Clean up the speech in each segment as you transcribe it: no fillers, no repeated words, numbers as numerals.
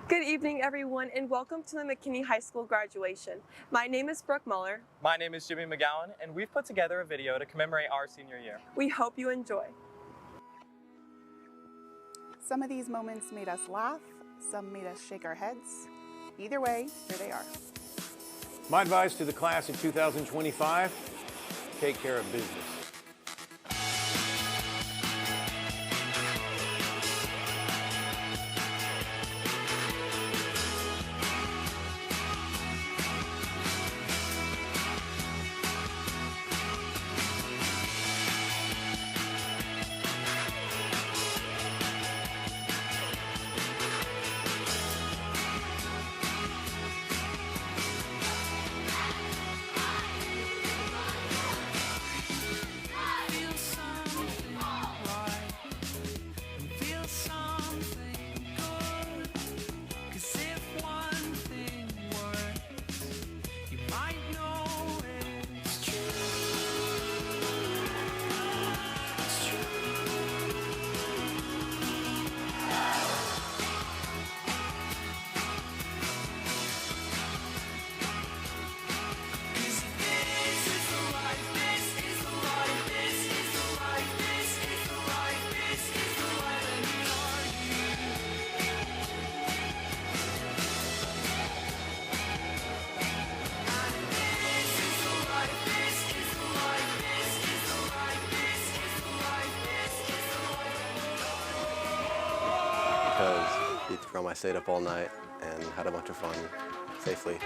Good evening, everyone, and welcome to the McKinney High School graduation. My name is Brooke Muller. My name is Jimmy McGowan, and we've put together a video to commemorate our senior year. We hope you enjoy. Some of these moments made us laugh, some made us shake our heads. Either way, here they are. My advice to the class of 2025, take care of business. Because beat the drum, I stayed up all night and had a bunch of fun safely.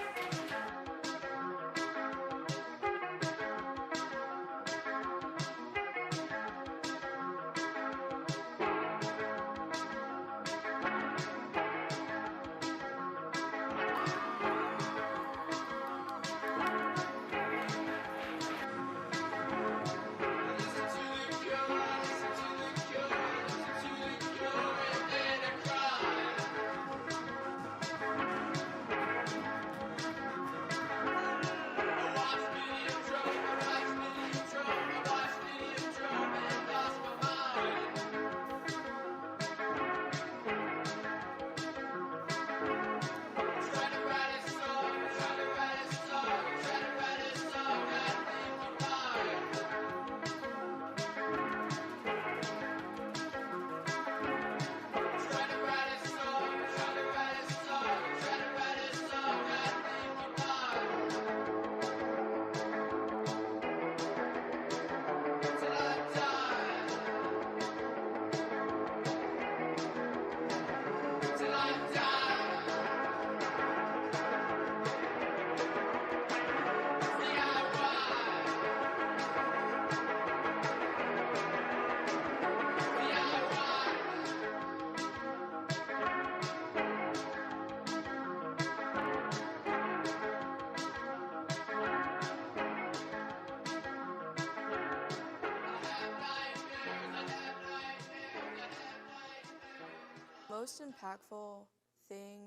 Most impactful thing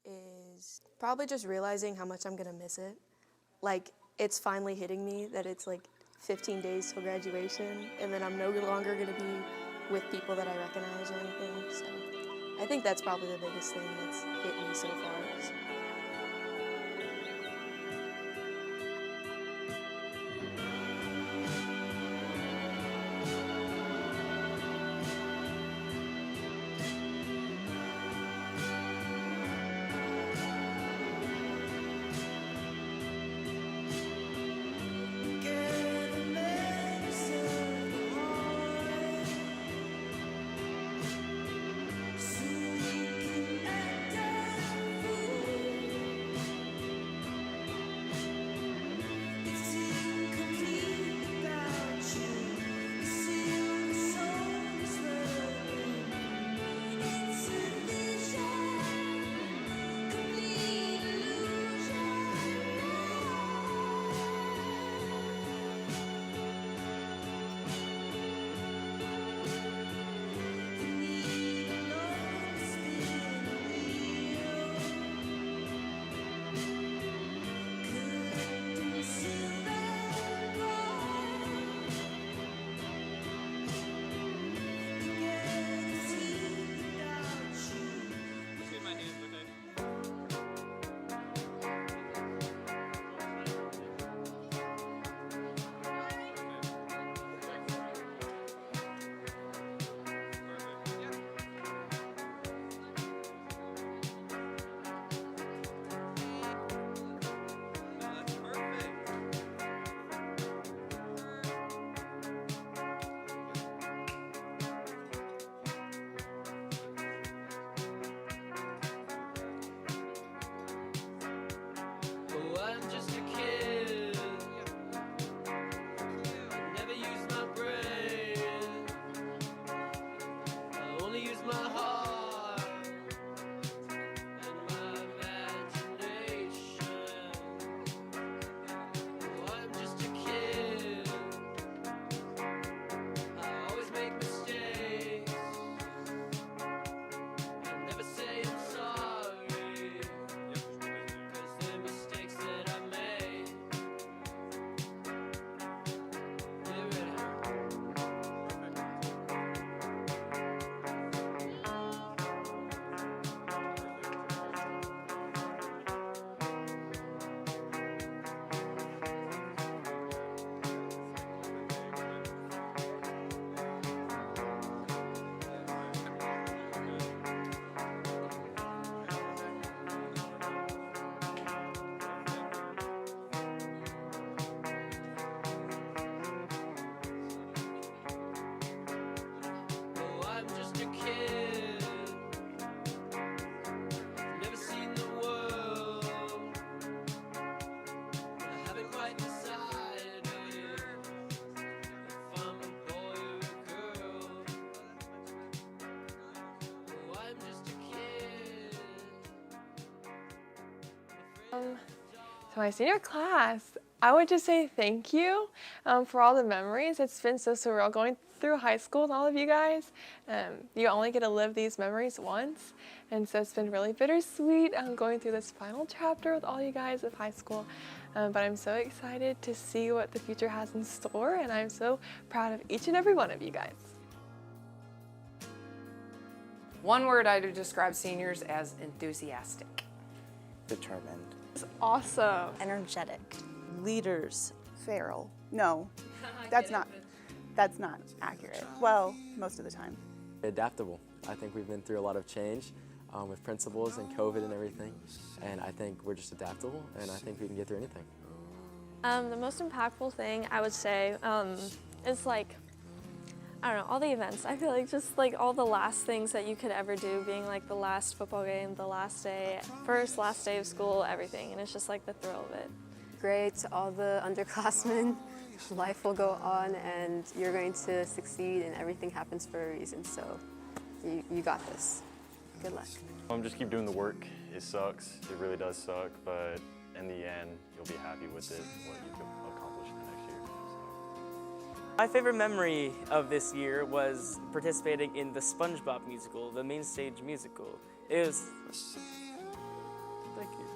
is probably just realizing how much I'm gonna miss it. Like, it's finally hitting me that it's like 15 days till graduation, and then I'm no longer gonna be with people that I recognize or anything. So I think that's probably the biggest thing that's hit me so far. So. To my senior class, I would just say thank you for all the memories. It's been so surreal going through high school with all of you guys. You only get to live these memories once, and so it's been really bittersweet going through this final chapter with all you guys of high school. But I'm so excited to see what the future has in store, and I'm so proud of each and every one of you guys. One word I would describe seniors as enthusiastic. Determined. It's awesome. Energetic. Leaders. Feral. No, that's not accurate. Well, most of the time. Adaptable. I think we've been through a lot of change with principals and COVID and everything, and I think we're just adaptable, and I think we can get through anything. The most impactful thing I would say is like, I don't know, all the events. I feel like just like all the last things that you could ever do, being like the last football game, the last day, last day of school, everything, and it's just like the thrill of it. Great to all the underclassmen. Life will go on and you're going to succeed and everything happens for a reason, so you got this. Good luck. Just keep doing the work. It sucks, it really does suck, but in the end, you'll be happy with it, what you've accomplished the next year. My favorite memory of this year was participating in the SpongeBob musical, the main stage musical. It was, thank you.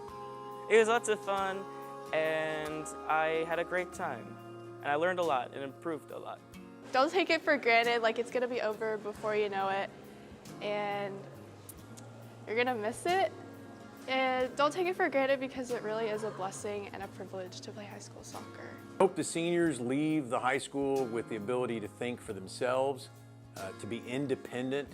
It was lots of fun, and I had a great time. And I learned a lot and improved a lot. Don't take it for granted, like it's gonna be over before you know it, and you're gonna miss it. And don't take it for granted because it really is a blessing and a privilege to play high school soccer. I hope the seniors leave the high school with the ability to think for themselves, to be independent,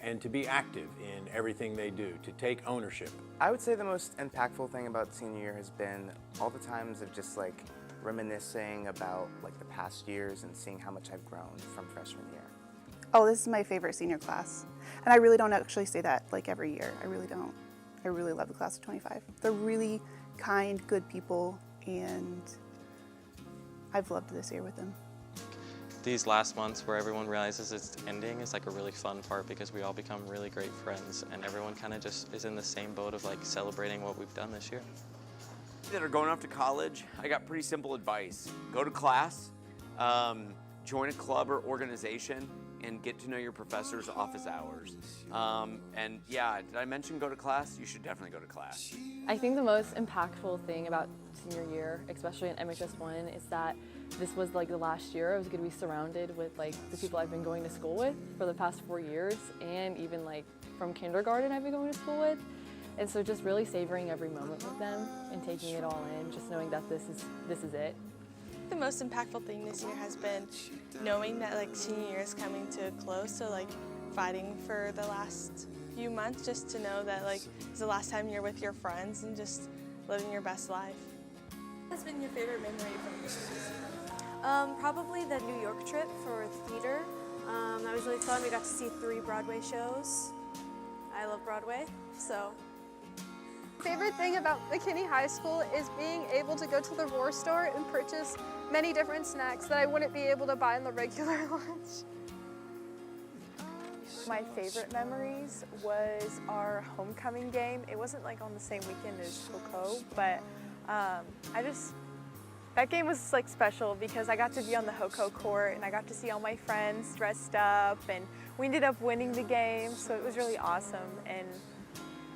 and to be active in everything they do, to take ownership. I would say the most impactful thing about senior year has been all the times of just like reminiscing about like the past years and seeing how much I've grown from freshman year. Oh, this is my favorite senior class. And I really don't actually say that like every year. I really don't. I really love the class of 25. They're really kind, good people, and I've loved this year with them. These last months where everyone realizes it's ending is like a really fun part because we all become really great friends and everyone kind of just is in the same boat of like celebrating what we've done this year. That are going off to college, I got pretty simple advice. Go to class, join a club or organization, and get to know your professor's office hours. And yeah, did I mention go to class? You should definitely go to class. I think the most impactful thing about senior year, especially in MHS1, is that this was like the last year I was going to be surrounded with like the people I've been going to school with for the past 4 years, and even like from kindergarten I've been going to school with. And so just really savoring every moment with them and taking it all in, just knowing that this is it. The most impactful thing this year has been knowing that like senior year is coming to a close, so like fighting for the last few months just to know that like it's the last time you're with your friends and just living your best life. What has been your favorite memory from this year? Probably the New York trip for theater. That was really fun. We got to see 3 Broadway shows. I love Broadway, so. Favorite thing about McKinney High School is being able to go to the Roar store and purchase many different snacks that I wouldn't be able to buy in the regular lunch. My favorite memories was our homecoming game. It wasn't like on the same weekend as Coco, but that game was like special because I got to be on the Hoco court and I got to see all my friends dressed up, and we ended up winning the game, so it was really awesome, and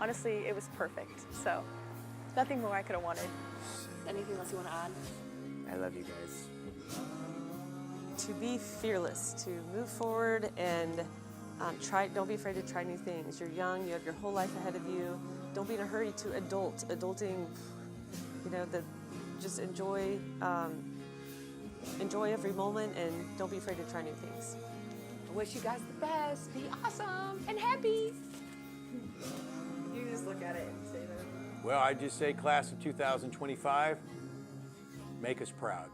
honestly it was perfect, so nothing more I could have wanted. Anything else you want to add? I love you guys. To be fearless, to move forward and don't be afraid to try new things. You're young, you have your whole life ahead of you. Don't be in a hurry to adult. Adulting, just enjoy every moment and don't be afraid to try new things. I wish you guys the best. Be awesome and happy. You just look at it and say that. Well, I just say class of 2025, make us proud.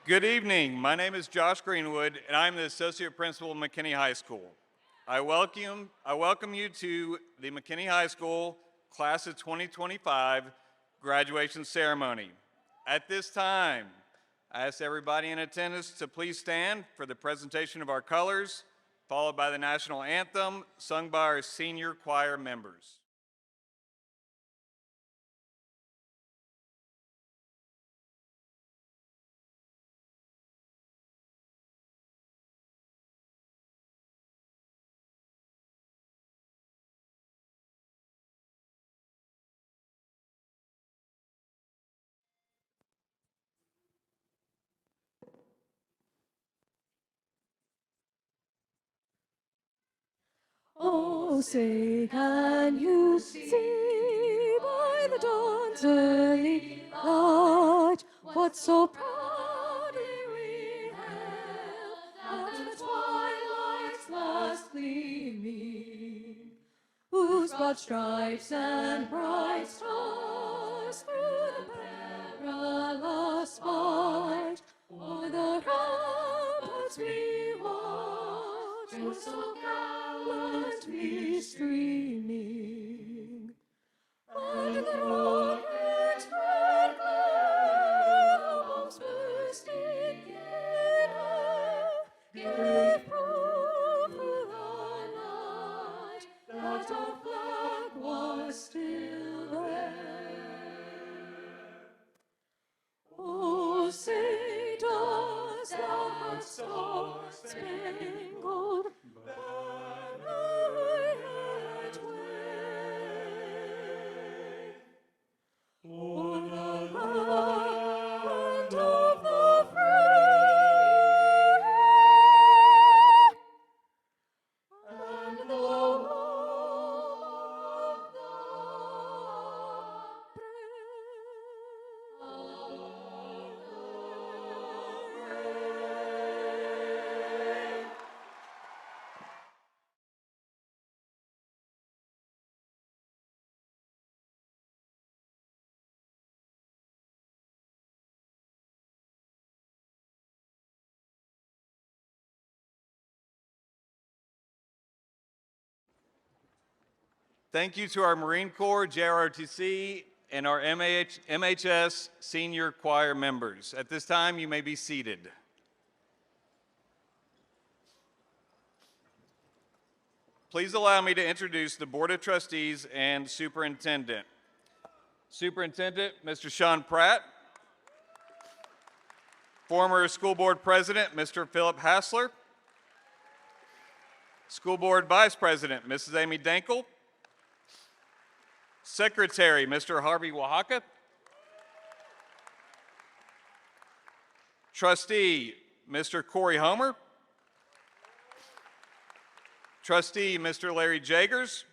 Good evening. My name is Josh Greenwood, and I'm the Associate Principal of McKinney High School. I welcome you to the McKinney High School Class of 2025 graduation ceremony. At this time, I ask everybody in attendance to please stand for the presentation of our colors, followed by the national anthem sung by our senior choir members. Oh, say, can you see by the dawn's early light what so proudly we hailed at the twilight's last gleaming, whose broad stripes and bright stars through the perilous fight o'er the ramparts we watched were so gallantly streaming, and the rocket's red glare, the bombs bursting in air, gave proof through the night that our flag was still there. Oh, say, does that star-spangled banner yet wave? Thank you to our Marine Corps, JROTC, and our MHS senior choir members. At this time, you may be seated. Please allow me to introduce the Board of Trustees and Superintendent. Superintendent, Mr. Sean Pratt. Former School Board President, Mr. Philip Hassler. School Board Vice President, Mrs. Amy Dankel. Secretary, Mr. Harvey Oaxaca. Trustee, Mr. Corey Homer. Trustee, Mr. Larry Jagers.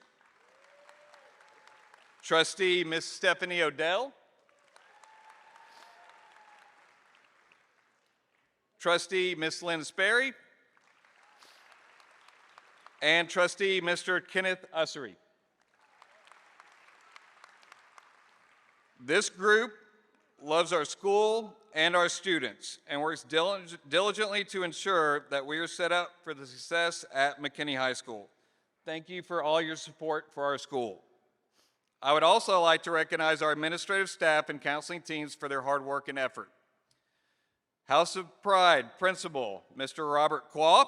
Trustee, Ms. Stephanie Odell. Trustee, Ms. Lynn Sperry. And Trustee, Mr. Kenneth Ussery. This group loves our school and our students and works diligently to ensure that we are set up for the success at McKinney High School. Thank you for all your support for our school. I would also like to recognize our administrative staff and counseling teams for their hard work and effort. House of Pride Principal, Mr. Robert Quaw,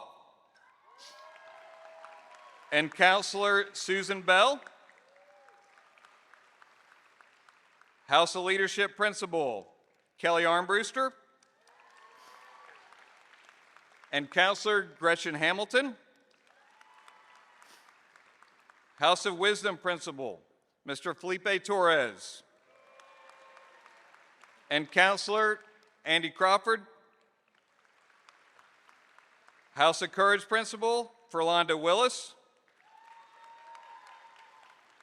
and Counselor Susan Bell. House of Leadership Principal, Kelly Armbruster, and Counselor Gretchen Hamilton. House of Wisdom Principal, Mr. Felipe Torres, and Counselor Andy Crawford. House of Courage Principal, Ferlonda Willis,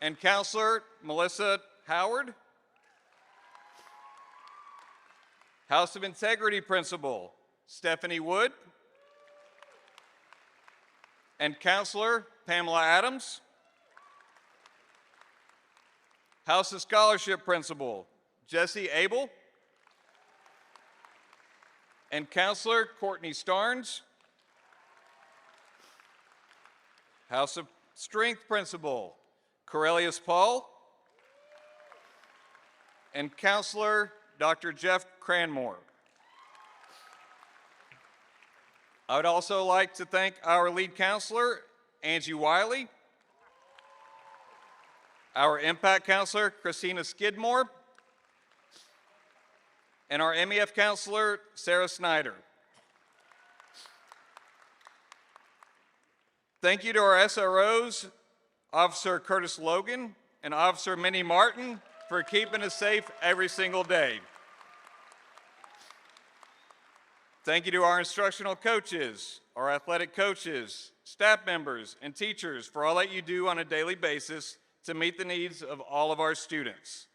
and Counselor Melissa Howard. House of Integrity Principal, Stephanie Wood, and Counselor Pamela Adams. House of Scholarship Principal, Jesse Abel, and Counselor Courtney Starnes. House of Strength Principal, Corellius Paul, and Counselor Dr. Jeff Cranmore. I would also like to thank our lead counselor, Angie Wiley, our impact counselor, Christina Skidmore, and our MEF counselor, Sarah Snyder. Thank you to our SROs, Officer Curtis Logan and Officer Minnie Martin, for keeping us safe every single day. Thank you to our instructional coaches, our athletic coaches, staff members, and teachers for all that you do on a daily basis to meet the needs of all of our students.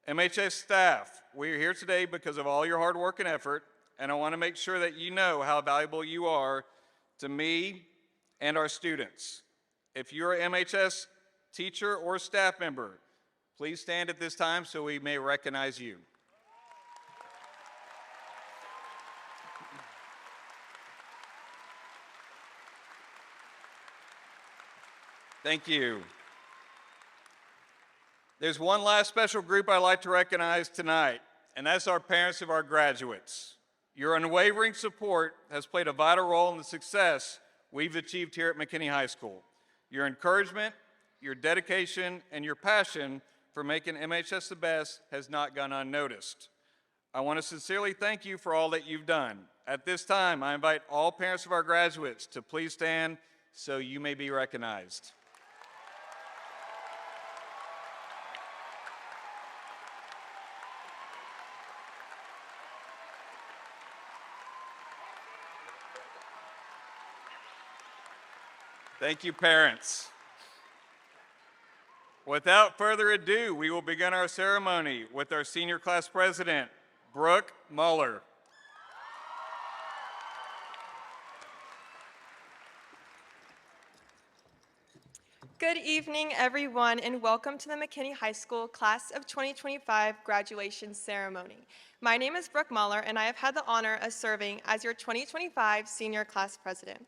MHS staff, we are here today because of all your hard work and effort, and I want to make sure that you know how valuable you are to me and our students. If you're an MHS teacher or staff member, please stand at this time so we may recognize you. Thank you. There's one last special group I'd like to recognize tonight, and that's our parents of our graduates. Your unwavering support has played a vital role in the success we've achieved here at McKinney High School. Your encouragement, your dedication, and your passion for making MHS the best has not gone unnoticed. I want to sincerely thank you for all that you've done. At this time, I invite all parents of our graduates to please stand so you may be recognized. Thank you, parents. Without further ado, we will begin our ceremony with our senior class president, Brooke Muller. Good evening, everyone, and welcome to the McKinney High School Class of 2025 graduation ceremony. My name is Brooke Muller, and I have had the honor of serving as your 2025 senior class president.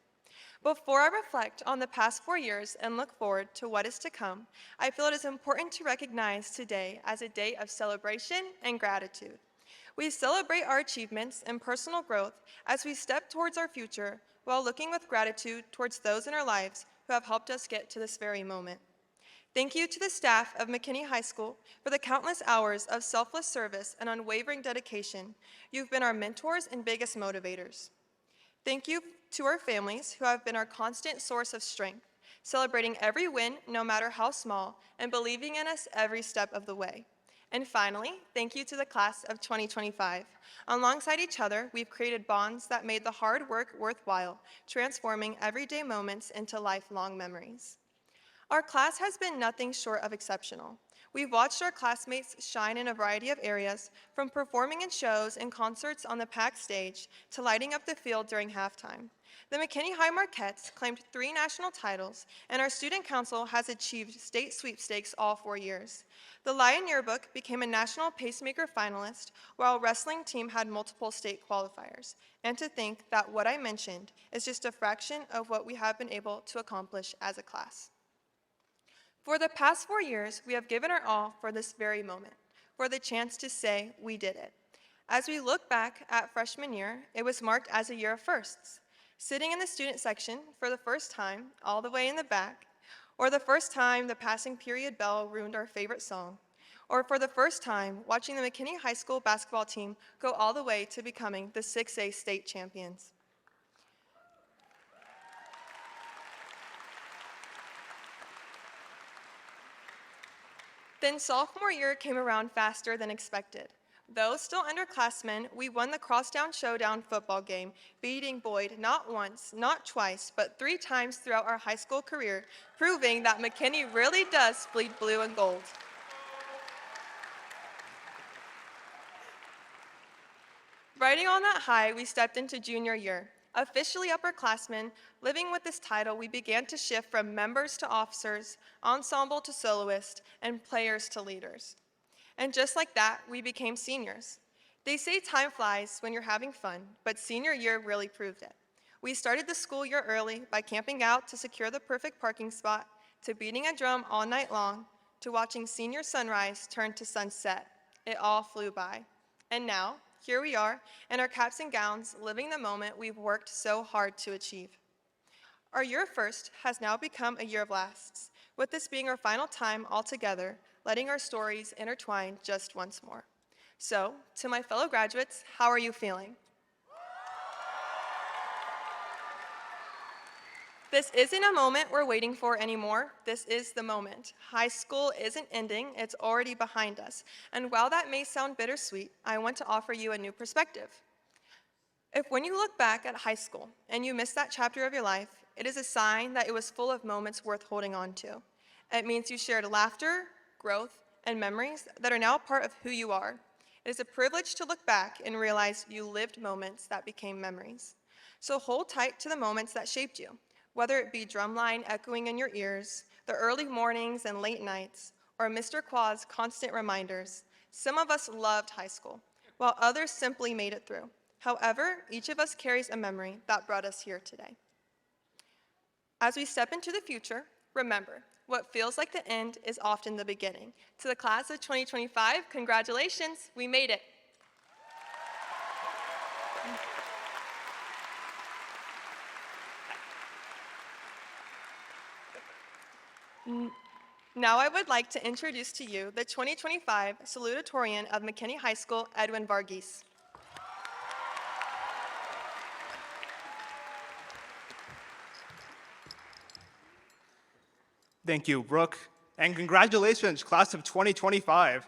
Before I reflect on the past 4 years and look forward to what is to come, I feel it is important to recognize today as a day of celebration and gratitude. We celebrate our achievements and personal growth as we step towards our future while looking with gratitude towards those in our lives who have helped us get to this very moment. Thank you to the staff of McKinney High School for the countless hours of selfless service and unwavering dedication. You've been our mentors and biggest motivators. Thank you to our families who have been our constant source of strength, celebrating every win, no matter how small, and believing in us every step of the way. And finally, thank you to the class of 2025. Alongside each other, we've created bonds that made the hard work worthwhile, transforming everyday moments into lifelong memories. Our class has been nothing short of exceptional. We've watched our classmates shine in a variety of areas, from performing in shows and concerts on the packed stage to lighting up the field during halftime. The McKinney High Marquettes claimed 3 national titles, and our student council has achieved state sweepstakes all 4 years. The Lion Yearbook became a national pacemaker finalist, while our wrestling team had multiple state qualifiers. And to think that what I mentioned is just a fraction of what we have been able to accomplish as a class. For the past 4 years, we have given our all for this very moment, for the chance to say we did it. As we look back at freshman year, it was marked as a year of firsts. Sitting in the student section for the first time, all the way in the back, or the first time the passing period bell ruined our favorite song, or for the first time watching the McKinney High School basketball team go all the way to becoming the 6A state champions. Then sophomore year came around faster than expected. Though still underclassmen, we won the Crosstown Showdown football game, beating Boyd not once, not twice, but 3 times throughout our high school career, proving that McKinney really does bleed blue and gold. Riding on that high, we stepped into junior year. Officially upperclassmen, living with this title, we began to shift from members to officers, ensemble to soloist, and players to leaders. And just like that, we became seniors. They say time flies when you're having fun, but senior year really proved it. We started the school year early by camping out to secure the perfect parking spot, to beating a drum all night long, to watching senior sunrise turn to sunset. It all flew by. And now, here we are, in our caps and gowns, living the moment we've worked so hard to achieve. Our year first has now become a year of lasts, with this being our final time all together, letting our stories intertwine just once more. So, to my fellow graduates, how are you feeling? This isn't a moment we're waiting for anymore. This is the moment. High school isn't ending, it's already behind us. And while that may sound bittersweet, I want to offer you a new perspective. If when you look back at high school and you miss that chapter of your life, it is a sign that it was full of moments worth holding on to. It means you shared laughter, growth, and memories that are now part of who you are. It is a privilege to look back and realize you lived moments that became memories. So hold tight to the moments that shaped you. Whether it be drumline echoing in your ears, the early mornings and late nights, or Mr. Qua's constant reminders, some of us loved high school, while others simply made it through. However, each of us carries a memory that brought us here today. As we step into the future, remember, what feels like the end is often the beginning. To the class of 2025, congratulations, we made it. Now I would like to introduce to you the 2025 Salutatorian of McKinney High School, Edwin Varghese. Thank you, Brooke, and congratulations, class of 2025.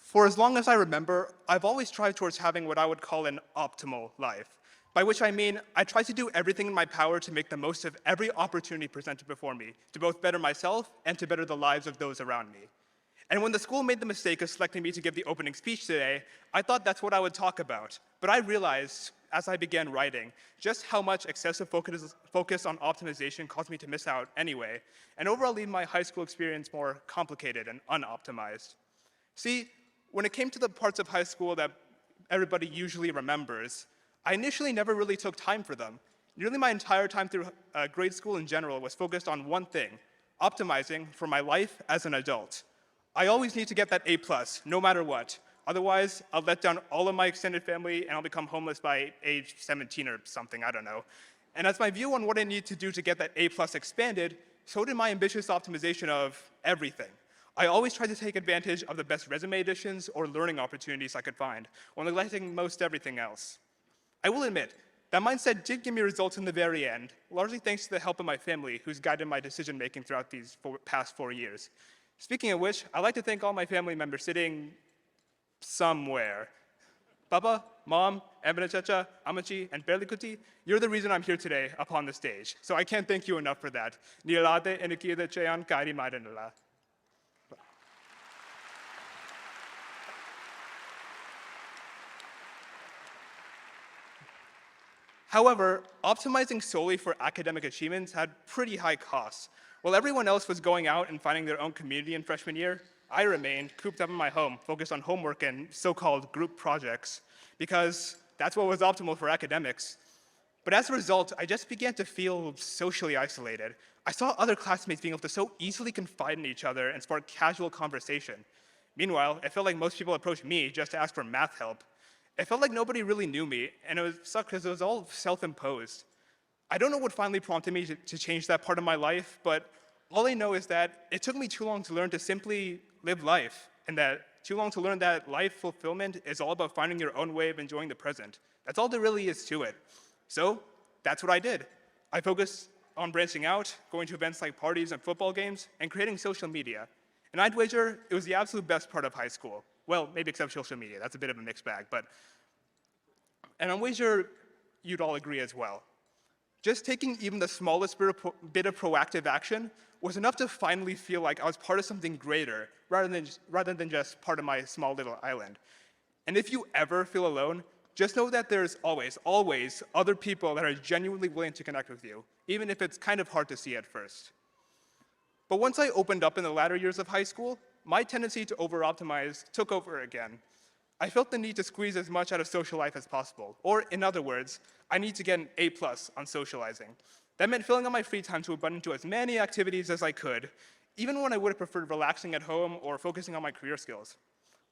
For as long as I remember, I've always strived towards having what I would call an optimal life, by which I mean I try to do everything in my power to make the most of every opportunity presented before me, to both better myself and to better the lives of those around me. And when the school made the mistake of selecting me to give the opening speech today, I thought that's what I would talk about. But I realized, as I began writing, just how much excessive focus on optimization caused me to miss out anyway, and overall leave my high school experience more complicated and unoptimized. See, when it came to the parts of high school that everybody usually remembers, I initially never really took time for them. Nearly my entire time through grade school in general was focused on one thing: optimizing for my life as an adult. I always need to get that A+, no matter what. Otherwise, I'll let down all of my extended family and I'll become homeless by age 17 or something, I don't know. And as my view on what I need to do to get that A+ expanded, so did my ambitious optimization of everything. I always tried to take advantage of the best resume additions or learning opportunities I could find, while neglecting most everything else. I will admit, that mindset did give me results in the very end, largely thanks to the help of my family, who's guided my decision-making throughout these past 4 years. Speaking of which, I'd like to thank all my family members sitting somewhere. Papa, Mom, Ebenechecha, Amachi, and Berlikuti, you're the reason I'm here today upon the stage, so I can't thank you enough for that. Nilate enikide cheyan kairi maidanula. However, optimizing solely for academic achievements had pretty high costs. While everyone else was going out and finding their own community in freshman year, I remained cooped up in my home, focused on homework and so-called group projects, because that's what was optimal for academics. But as a result, I just began to feel socially isolated. I saw other classmates being able to so easily confide in each other and spark casual conversation. Meanwhile, it felt like most people approached me just to ask for math help. It felt like nobody really knew me, and it sucked because it was all self-imposed. I don't know what finally prompted me to change that part of my life, but all I know is that it took me too long to learn to simply live life, and that too long to learn that life fulfillment is all about finding your own way of enjoying the present. That's all there really is to it. So that's what I did. I focused on branching out, going to events like parties and football games, and creating social media. And I'd wager it was the absolute best part of high school. Well, maybe except social media. That's a bit of a mixed bag, and I'm wager you'd all agree as well. Just taking even the smallest bit of proactive action was enough to finally feel like I was part of something greater, rather than just part of my small little island. And if you ever feel alone, just know that there's always other people that are genuinely willing to connect with you, even if it's kind of hard to see at first. But once I opened up in the latter years of high school, my tendency to over-optimize took over again. I felt the need to squeeze as much out of social life as possible, or in other words, I need to get an A+ on socializing. That meant filling up my free time to abundant to as many activities as I could, even when I would have preferred relaxing at home or focusing on my career skills.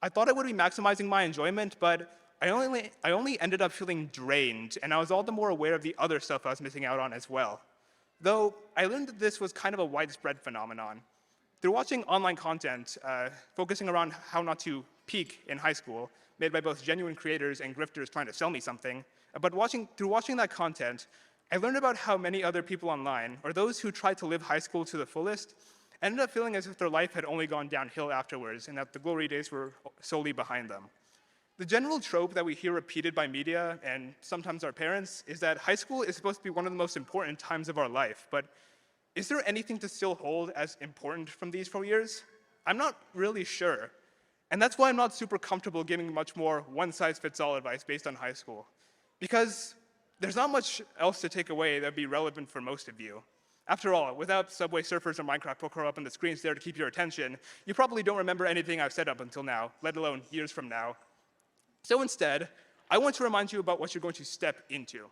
I thought I would be maximizing my enjoyment, but I only ended up feeling drained, and I was all the more aware of the other stuff I was missing out on as well. Though I learned that this was kind of a widespread phenomenon. Through watching online content, focusing around how not to peak in high school, made by both genuine creators and grifters trying to sell me something, but through watching that content, I learned about how many other people online, or those who tried to live high school to the fullest, ended up feeling as if their life had only gone downhill afterwards, and that the glory days were solely behind them. The general trope that we hear repeated by media, and sometimes our parents, is that high school is supposed to be one of the most important times of our life, but is there anything to still hold as important from these 4 years? I'm not really sure. And that's why I'm not super comfortable giving much more one-size-fits-all advice based on high school. Because there's not much else to take away that would be relevant for most of you. After all, without Subway Surfers or Minecraft Poker up on the screens there to keep your attention, you probably don't remember anything I've said up until now, let alone years from now. So instead, I want to remind you about what you're going to step into.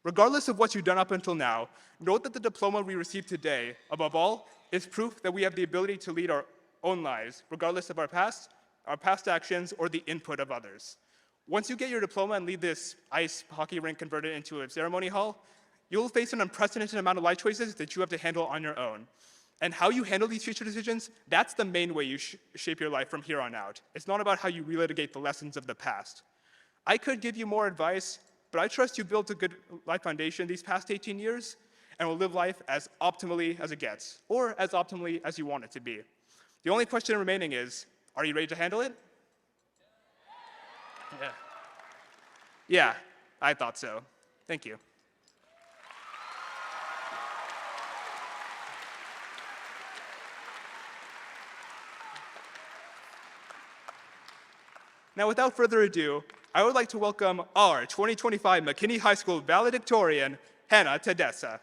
Regardless of what you've done up until now, note that the diploma we received today, above all, is proof that we have the ability to lead our own lives, regardless of our past actions, or the input of others. Once you get your diploma and leave this ice hockey rink converted into a ceremony hall, you'll face an unprecedented amount of life choices that you have to handle on your own. And how you handle these future decisions, that's the main way you shape your life from here on out. It's not about how you relitigate the lessons of the past. I could give you more advice, but I trust you built a good life foundation these past 18 years and will live life as optimally as it gets, or as optimally as you want it to be. The only question remaining is, are you ready to handle it? Yeah, I thought so. Thank you. Now, without further ado, I would like to welcome our 2025 McKinney High School Valedictorian, Hannah Tedessa.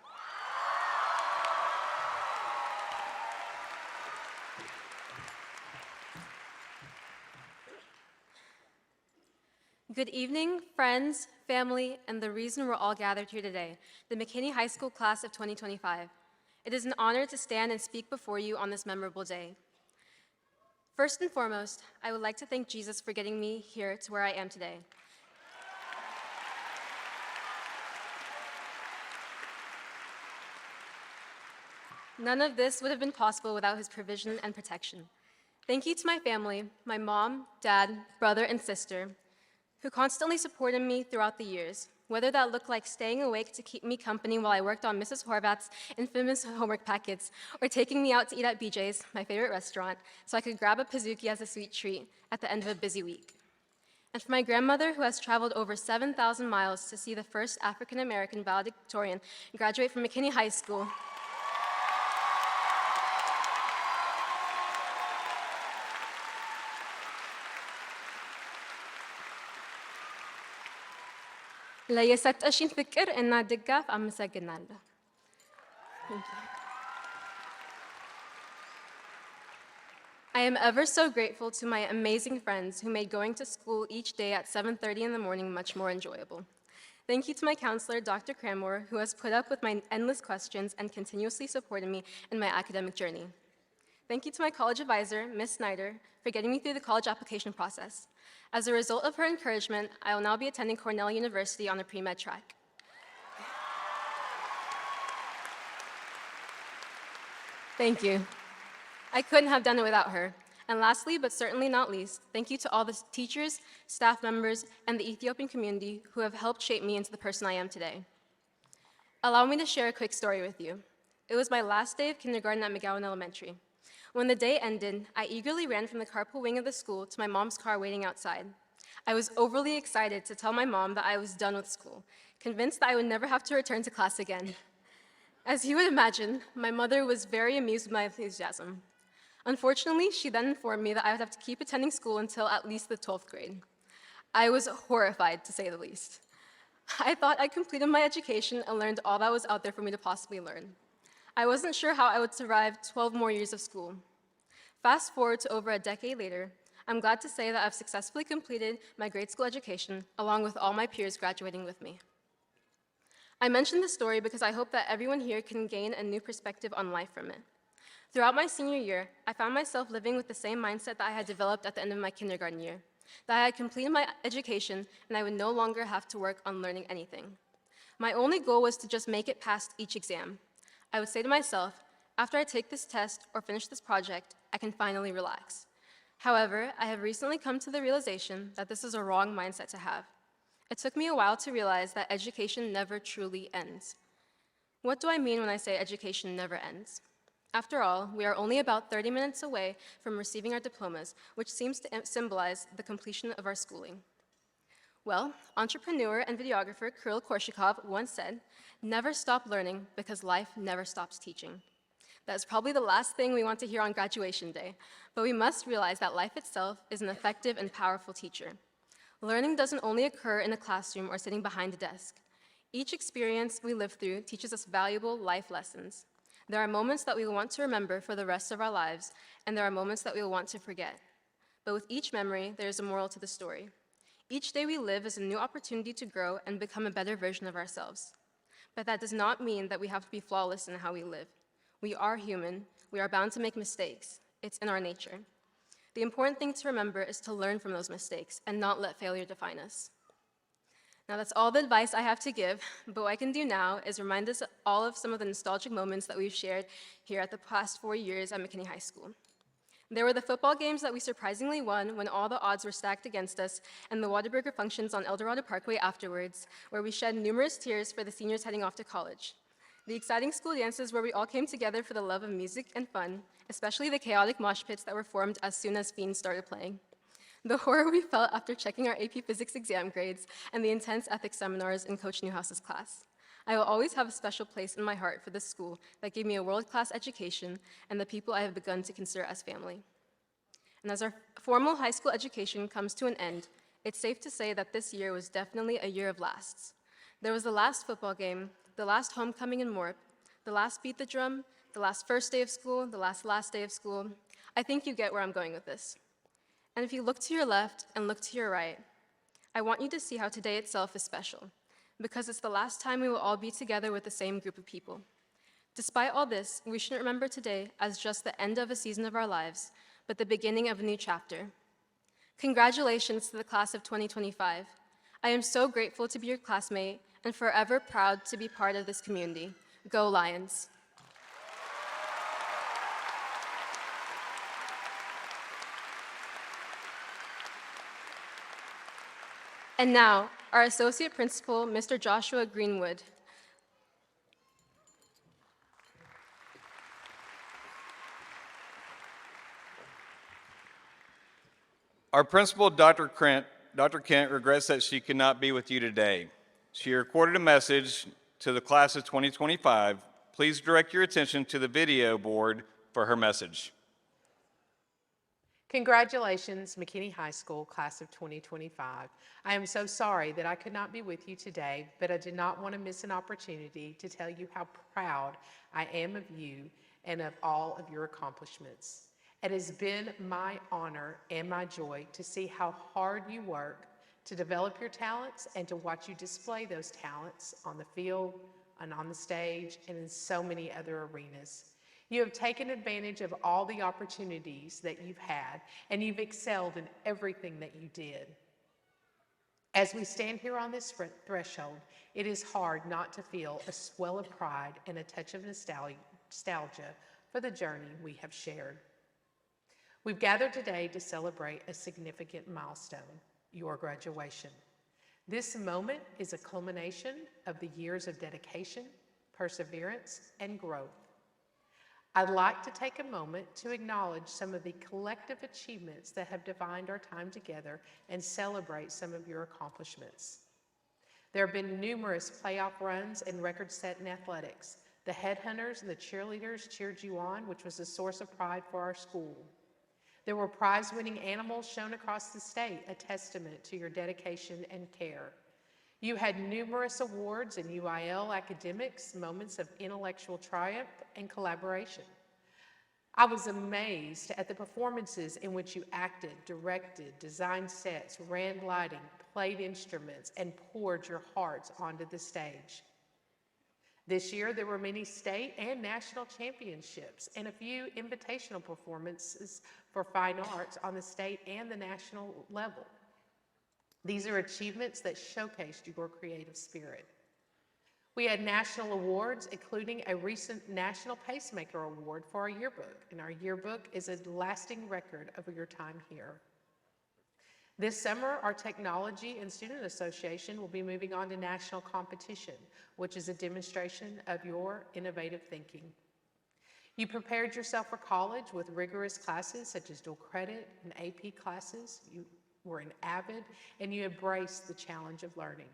Good evening, friends, family, and the reason we're all gathered here today, the McKinney High School Class of 2025. It is an honor to stand and speak before you on this memorable day. First and foremost, I would like to thank Jesus for getting me here to where I am today. None of this would have been possible without his provision and protection. Thank you to my family, my mom, dad, brother, and sister, who constantly supported me throughout the years, whether that looked like staying awake to keep me company while I worked on Mrs. Horvath's infamous homework packets, or taking me out to eat at BJ's, my favorite restaurant, so I could grab a Pizookie as a sweet treat at the end of a busy week. And for my grandmother, who has traveled over 7,000 miles to see the first African-American valedictorian graduate from McKinney High School. ለየሰጠሽኝ ፍቅር እና ድጋፍ አመሰግናለሁ። I am ever so grateful to my amazing friends who made going to school each day at 7:30 in the morning much more enjoyable. Thank you to my counselor, Dr. Cranmore, who has put up with my endless questions and continuously supported me in my academic journey. Thank you to my college advisor, Ms. Snyder, for getting me through the college application process. As a result of her encouragement, I will now be attending Cornell University on the pre-med track. Thank you. I couldn't have done it without her. And lastly, but certainly not least, thank you to all the teachers, staff members, and the Ethiopian community who have helped shape me into the person I am today. Allow me to share a quick story with you. It was my last day of kindergarten at McGowan Elementary. When the day ended, I eagerly ran from the carpool wing of the school to my mom's car waiting outside. I was overly excited to tell my mom that I was done with school, convinced that I would never have to return to class again. As you would imagine, my mother was very amused with my enthusiasm. Unfortunately, she then informed me that I would have to keep attending school until at least the 12th grade. I was horrified, to say the least. I thought I completed my education and learned all that was out there for me to possibly learn. I wasn't sure how I would survive 12 more years of school. Fast forward to over a decade later, I'm glad to say that I've successfully completed my grade school education along with all my peers graduating with me. I mention this story because I hope that everyone here can gain a new perspective on life from it. Throughout my senior year, I found myself living with the same mindset that I had developed at the end of my kindergarten year, that I had completed my education and I would no longer have to work on learning anything. My only goal was to just make it past each exam. I would say to myself, after I take this test or finish this project, I can finally relax. However, I have recently come to the realization that this is a wrong mindset to have. It took me a while to realize that education never truly ends. What do I mean when I say education never ends? After all, we are only about 30 minutes away from receiving our diplomas, which seems to symbolize the completion of our schooling. Well, entrepreneur and videographer Kirill Korshakov once said, "Never stop learning because life never stops teaching." That's probably the last thing we want to hear on graduation day, but we must realize that life itself is an effective and powerful teacher. Learning doesn't only occur in a classroom or sitting behind a desk. Each experience we live through teaches us valuable life lessons. There are moments that we will want to remember for the rest of our lives, and there are moments that we will want to forget. But with each memory, there is a moral to the story. Each day we live is a new opportunity to grow and become a better version of ourselves. But that does not mean that we have to be flawless in how we live. We are human. We are bound to make mistakes. It's in our nature. The important thing to remember is to learn from those mistakes and not let failure define us. Now that's all the advice I have to give, but what I can do now is remind us all of some of the nostalgic moments that we've shared here at the past 4 years at McKinney High School. There were the football games that we surprisingly won when all the odds were stacked against us, and the Whataburger functions on El Dorado Parkway afterwards, where we shed numerous tears for the seniors heading off to college. The exciting school dances where we all came together for the love of music and fun, especially the chaotic mosh pits that were formed as soon as Fiends started playing. The horror we felt after checking our AP Physics exam grades, and the intense ethics seminars in Coach Newhouse's class. I will always have a special place in my heart for this school that gave me a world-class education and the people I have begun to consider as family. And as our formal high school education comes to an end, it's safe to say that this year was definitely a year of lasts. There was the last football game, the last homecoming in Morp, the last beat the drum, the last first day of school, the last day of school. I think you get where I'm going with this. And if you look to your left and look to your right, I want you to see how today itself is special, because it's the last time we will all be together with the same group of people. Despite all this, we shouldn't remember today as just the end of a season of our lives, but the beginning of a new chapter. Congratulations to the class of 2025. I am so grateful to be your classmate and forever proud to be part of this community. Go Lions! And now, our Associate Principal, Mr. Joshua Greenwood. Our principal, Dr. Kent, regrets that she could not be with you today. She recorded a message to the class of 2025. Please direct your attention to the video board for her message. Congratulations, McKinney High School Class of 2025. I am so sorry that I could not be with you today, but I did not want to miss an opportunity to tell you how proud I am of you and of all of your accomplishments. It has been my honor and my joy to see how hard you work to develop your talents and to watch you display those talents on the field and on the stage and in so many other arenas. You have taken advantage of all the opportunities that you've had, and you've excelled in everything that you did. As we stand here on this threshold, it is hard not to feel a swell of pride and a touch of nostalgia for the journey we have shared. We've gathered today to celebrate a significant milestone, your graduation. This moment is a culmination of the years of dedication, perseverance, and growth. I'd like to take a moment to acknowledge some of the collective achievements that have defined our time together and celebrate some of your accomplishments. There have been numerous playoff runs and records set in athletics. The headhunters and the cheerleaders cheered you on, which was a source of pride for our school. There were prize-winning animals shown across the state, a testament to your dedication and care. You had numerous awards in UIL academics, moments of intellectual triumph and collaboration. I was amazed at the performances in which you acted, directed, designed sets, ran lighting, played instruments, and poured your hearts onto the stage. This year, there were many state and national championships and a few invitational performances for fine arts on the state and the national level. These are achievements that showcased your creative spirit. We had national awards, including a recent National Pacemaker Award for our yearbook, and our yearbook is a lasting record of your time here. This summer, our Technology and Student Association will be moving on to national competition, which is a demonstration of your innovative thinking. You prepared yourself for college with rigorous classes such as dual credit and AP classes. You were an avid, and you embraced the challenge of learning.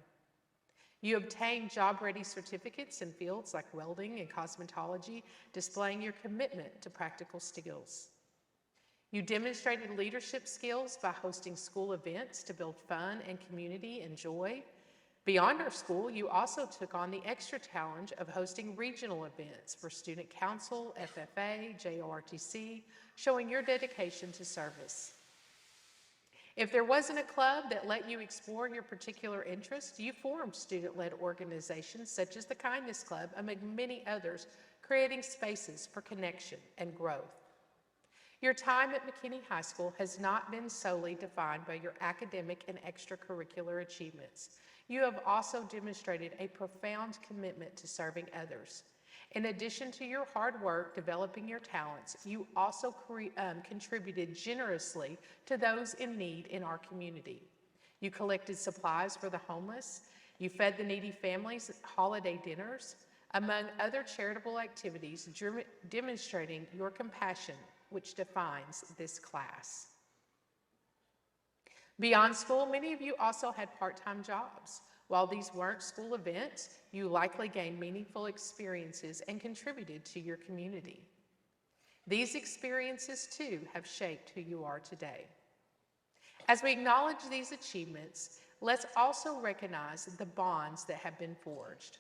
You obtained job-ready certificates in fields like welding and cosmetology, displaying your commitment to practical skills. You demonstrated leadership skills by hosting school events to build fun and community and joy. Beyond our school, you also took on the extra challenge of hosting regional events for Student Council, FFA, JORTC, showing your dedication to service. If there wasn't a club that let you explore your particular interests, you formed student-led organizations such as the Kindness Club, among many others, creating spaces for connection and growth. Your time at McKinney High School has not been solely defined by your academic and extracurricular achievements. You have also demonstrated a profound commitment to serving others. In addition to your hard work developing your talents, you also contributed generously to those in need in our community. You collected supplies for the homeless, you fed the needy families holiday dinners, among other charitable activities, demonstrating your compassion, which defines this class. Beyond school, many of you also had part-time jobs. While these weren't school events, you likely gained meaningful experiences and contributed to your community. These experiences, too, have shaped who you are today. As we acknowledge these achievements, let's also recognize the bonds that have been forged.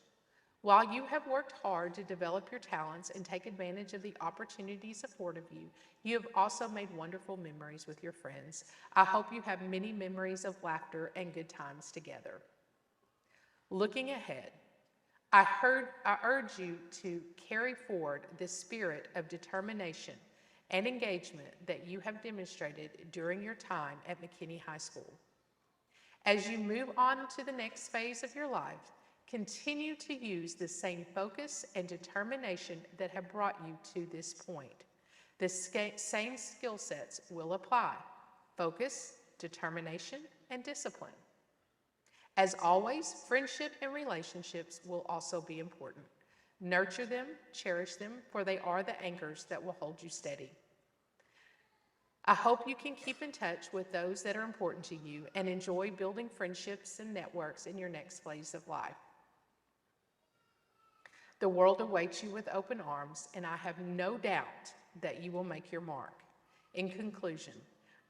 While you have worked hard to develop your talents and take advantage of the opportunities afforded you, you have also made wonderful memories with your friends. I hope you have many memories of laughter and good times together. Looking ahead, I urge you to carry forward the spirit of determination and engagement that you have demonstrated during your time at McKinney High School. As you move on to the next phase of your life, continue to use the same focus and determination that have brought you to this point. The same skill sets will apply: focus, determination, and discipline. As always, friendship and relationships will also be important. Nurture them, cherish them, for they are the anchors that will hold you steady. I hope you can keep in touch with those that are important to you and enjoy building friendships and networks in your next phase of life. The world awaits you with open arms, and I have no doubt that you will make your mark. In conclusion,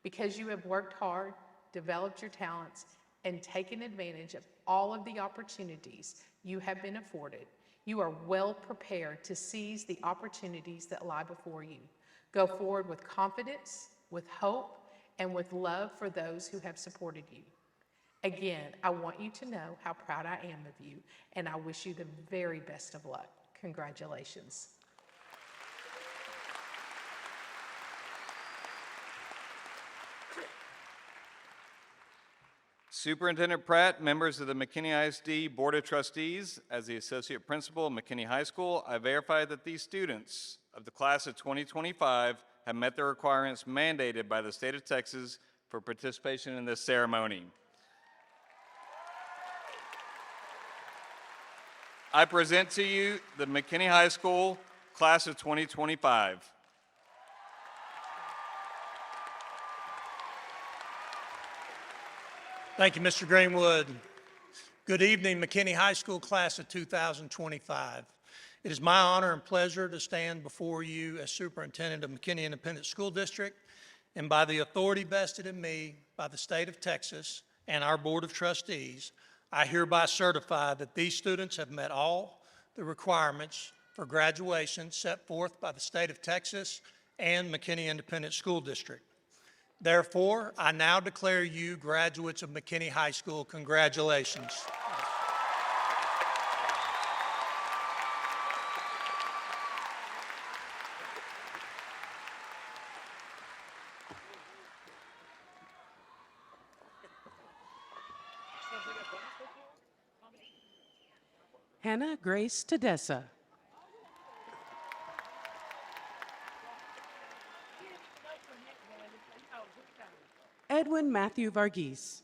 because you have worked hard, developed your talents, and taken advantage of all of the opportunities you have been afforded, you are well prepared to seize the opportunities that lie before you. Go forward with confidence, with hope, and with love for those who have supported you. Again, I want you to know how proud I am of you, and I wish you the very best of luck. Congratulations. Superintendent Pratt, members of the McKinney ISD Board of Trustees, as the Associate Principal of McKinney High School, I verify that these students of the class of 2025 have met the requirements mandated by the state of Texas for participation in this ceremony. I present to you the McKinney High School Class of 2025. Thank you, Mr. Greenwood. Good evening, McKinney High School Class of 2025. It is my honor and pleasure to stand before you as Superintendent of McKinney Independent School District, and by the authority vested in me by the state of Texas and our Board of Trustees, I hereby certify that these students have met all the requirements for graduation set forth by the state of Texas and McKinney Independent School District. Therefore, I now declare you graduates of McKinney High School. Congratulations. Hannah Grace Tedessa. Edwin Matthew Varghese.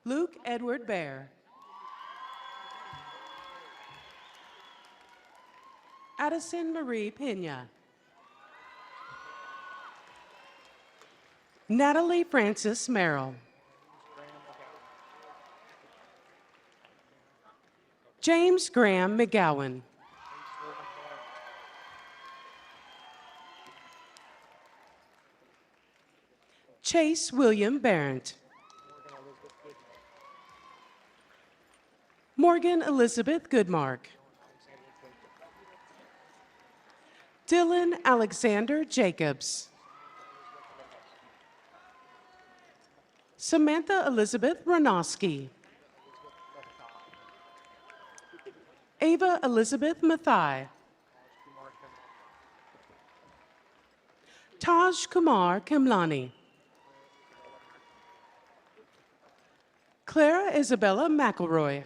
Luke Edward Bear. Addison Marie Pena. Natalie Francis Merrill. James Graham McGowan. Chase William Barrett. Morgan Elizabeth Goodmark. Dylan Alexander Jacobs. Samantha Elizabeth Ronoski. Ava Elizabeth Mathai. Taj Kumar Kimlani. Clara Isabella McElroy.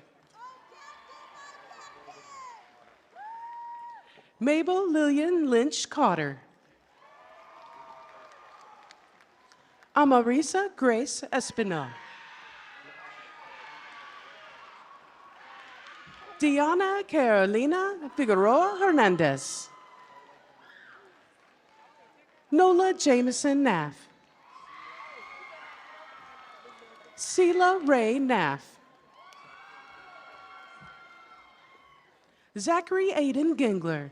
Mabel Lillian Lynch Cotter. Amarisa Grace Espinal. Diana Carolina Figueroa Hernandez. Nola Jameson Naff. Sela Ray Naff. Zachary Aiden Gingler.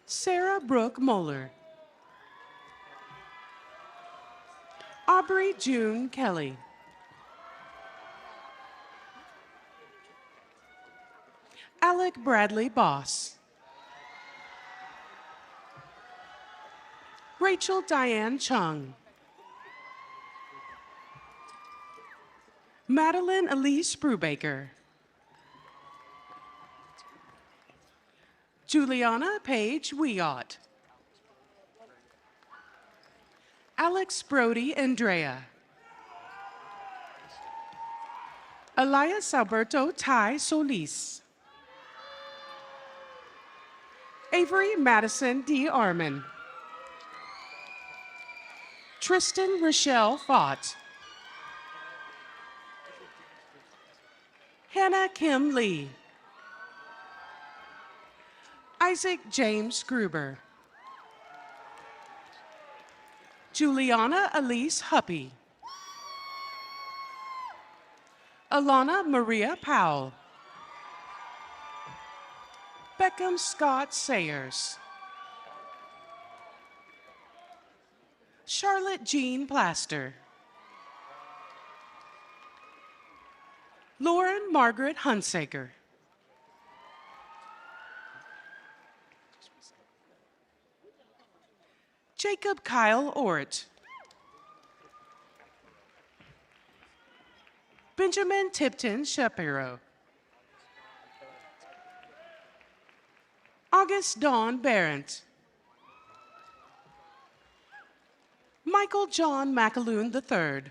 Sarah Brooke Moeller. Aubrey June Kelly. Alec Bradley Boss. Rachel Diane Chung. Madeline Elise Brubaker. Juliana Paige Weott. Alex Brody Andrea. Elias Alberto Ty Solis. Avery Madison D. Arman. Tristan Rochelle Fott. Hannah Kim Lee. Isaac James Gruber. Juliana Elise Huppy. Alana Maria Powell. Beckham Scott Sayers. Charlotte Jean Plaster. Lauren Margaret Hunsaker. Jacob Kyle Ort. Benjamin Tipton Shapiro. August Dawn Barrett. Michael John McAloon III.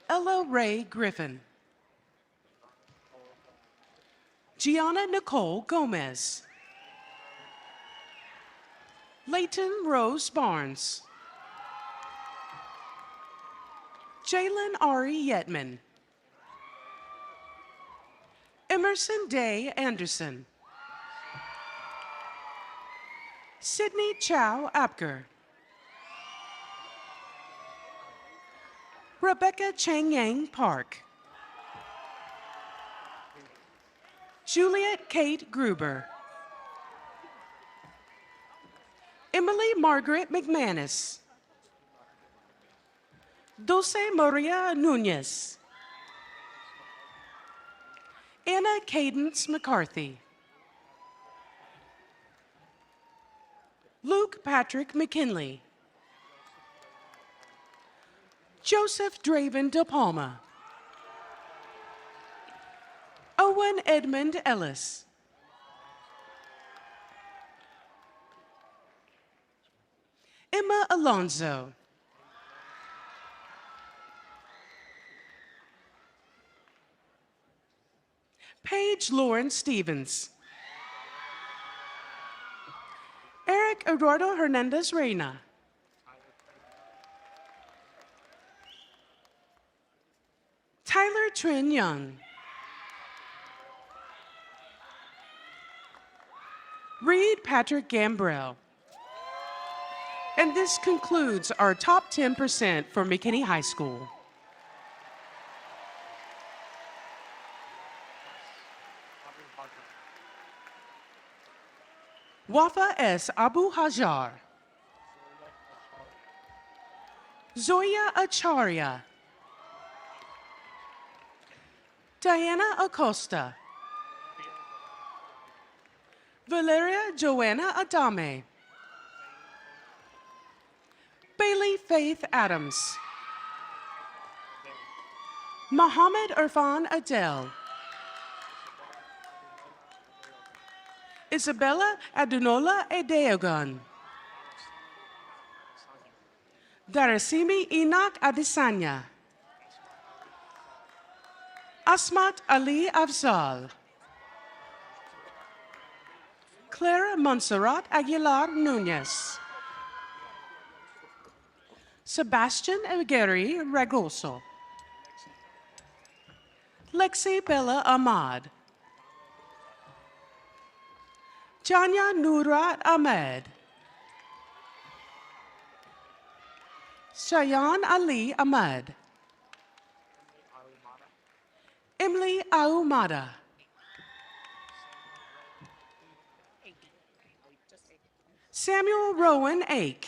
Ella Ray Griffin. Gianna Nicole Gomez. Leighton Rose Barnes. Jalen Ari Yetman. Emerson Day Anderson. Sydney Chow Apker. Rebecca Chang Yang Park. Juliet Kate Gruber. Emily Margaret McManus. Dulce Maria Nunez. Anna Cadence McCarthy. Luke Patrick McKinley. Joseph Draven De Palma. Owen Edmund Ellis. Emma Alonzo. Paige Lauren Stevens. Eric Eduardo Hernandez Reyna. Tyler Trin Young. Reed Patrick Gambrell. And this concludes our top 10% for McKinney High School. Wafa S. Abu Hajar. Zoya Acharya. Diana Acosta. Valeria Joanna Adame. Bailey Faith Adams. Mohammed Irfan Adel. Isabella Adunola Edeogun. Darasimi Enoch Adesanya. Asmat Ali Afzal. Clara Montserrat Aguilar Nunez. Sebastian Egueri Ragoso. Lexi Bella Ahmad. Janya Nurat Ahmed. Shayan Ali Ahmed. Emily Ahumada. Samuel Rowan Ake.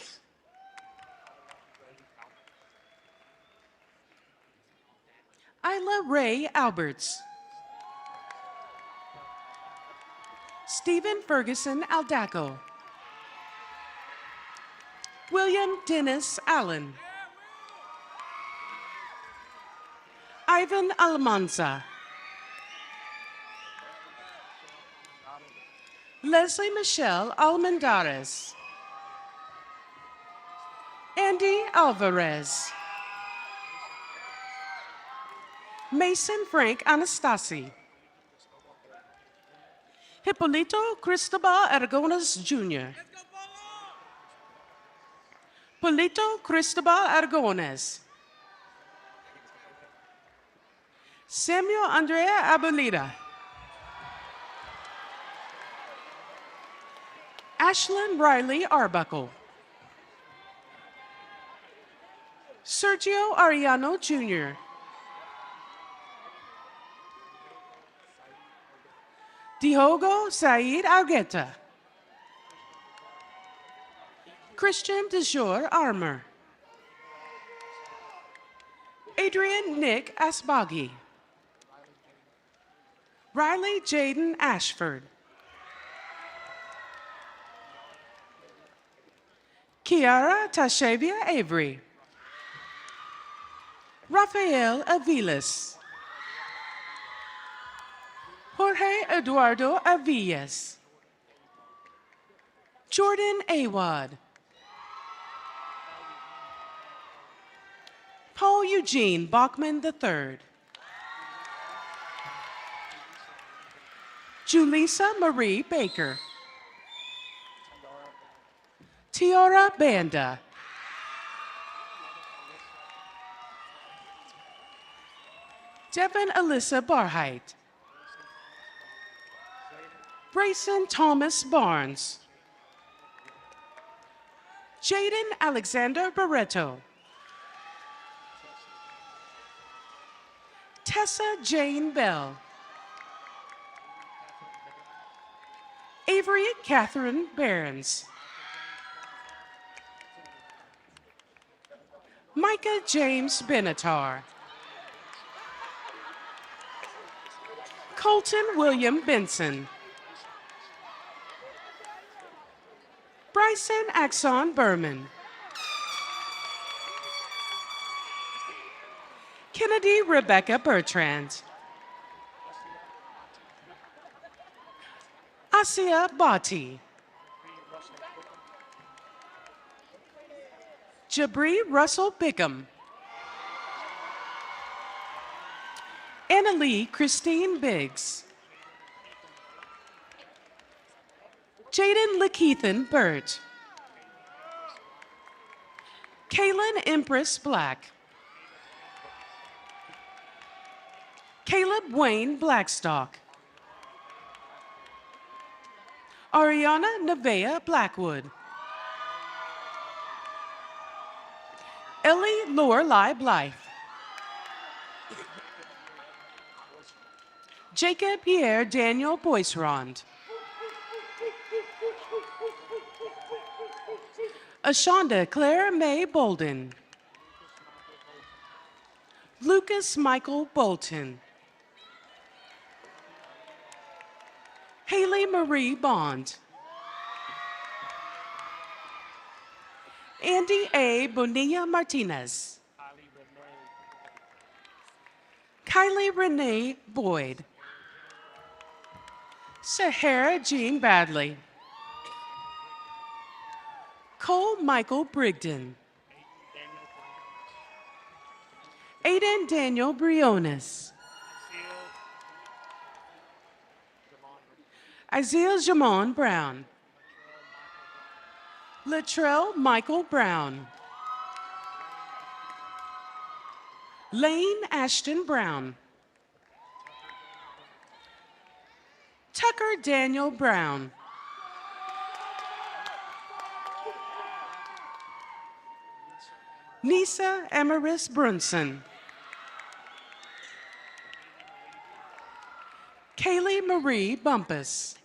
Asa Ray Alberts. Stephen Ferguson Aldaco. William Dennis Allen. Ivan Almanza. Leslie Michelle Almendarez. Andy Alvarez. Mason Frank Anastasi. Hippolito Cristobal Aragones Jr. Polito Cristobal Aragones. Samuel Andrea Abolita. Ashlyn Riley Arbuckle. Sergio Ariano Jr. Diogo Said Argueta. Christian DeJour Armour. Adrian Nick Asbaghi. Riley Jaden Ashford. Kiara Tashavia Avery. Rafael Aviles. Jorge Eduardo Avillas. Jordan Awad. Paul Eugene Bachman III. Julissa Marie Baker. Tiara Banda. Devin Alyssa Barheit. Brayson Thomas Barnes. Jaden Alexander Barreto. Tessa Jane Bell. Avery Catherine Behrens. Micah James Benatar. Colton William Benson. Bryson Axon Berman. Kennedy Rebecca Bertrand. Asia Bhatti. Jabri Russell Bickham. Annalie Christine Biggs. Jaden Lakeithan Burt. Kaylin Empress Black. Caleb Wayne Blackstock. Ariana Nevea Blackwood. Ellie Lorelei Blythe. Jacob Pierre Daniel Boisserand. Ashonda Claire May Bolden. Lucas Michael Bolton. Haley Marie Bond. Andy A. Bonilla Martinez. Kylie Renee Boyd. Sahara Jean Badley. Cole Michael Brigden. Aiden Daniel Briones. Isaiah Jamon Brown. Latrell Michael Brown. Lane Ashton Brown. Tucker Daniel Brown. Nisa Amaris Brunson. Kaylee Marie Bumpus.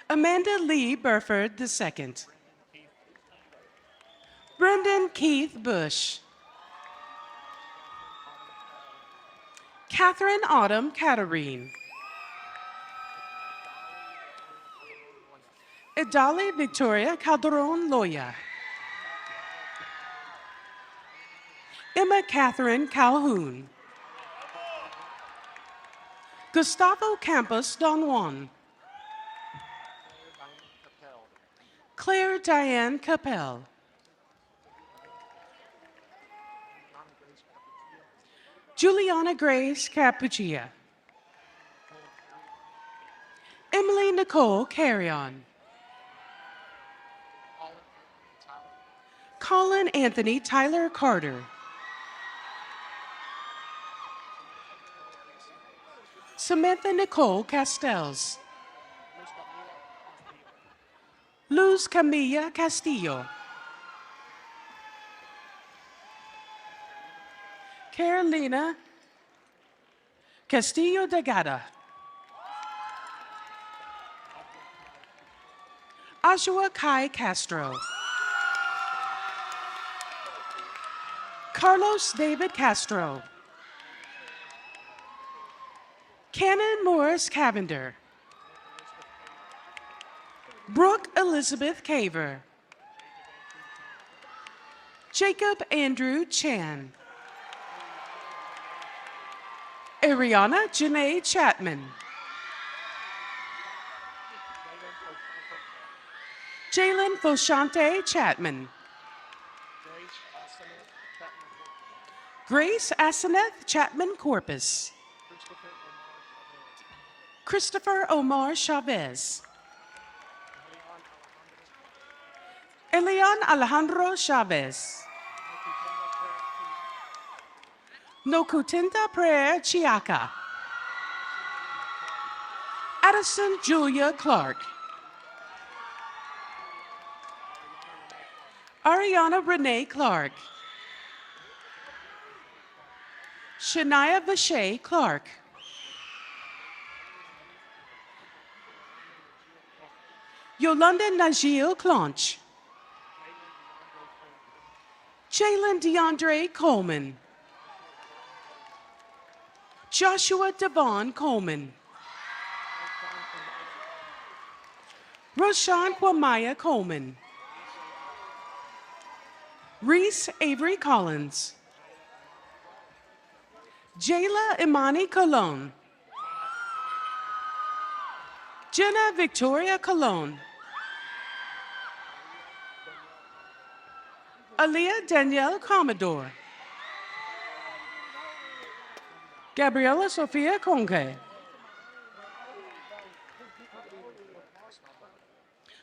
Amanda Lee Burford II. Brendan Keith Bush. Catherine Autumn Caterine. Idali Victoria Calderon Loya. Emma Catherine Calhoun. Gustavo Campos Don Juan. Claire Diane Capel. Juliana Grace Capuchia. Emily Nicole Carrion. Colin Anthony Tyler Carter. Samantha Nicole Castells. Luz Camilla Castillo. Carolina Castillo de Gata. Ashua Kai Castro. Carlos David Castro. Canon Morris Cavender. Brooke Elizabeth Caver. Jacob Andrew Chan. Ariana Janae Chapman. Jalen Foshante Chapman. Grace Aseneth Chapman Corpus. Christopher Omar Chavez. Elian Alejandro Chavez. Nokutinta Prayer Chiaka. Addison Julia Clark. Ariana Renee Clark. Shania Vache Clark. Yolanda Najil Clonch. Jalen DeAndre Coleman. Joshua Devon Coleman. Roshan Kwamaya Coleman. Reese Avery Collins. Jayla Imani Colon. Jenna Victoria Colon. Aaliyah Danielle Commodore. Gabriela Sofia Conque.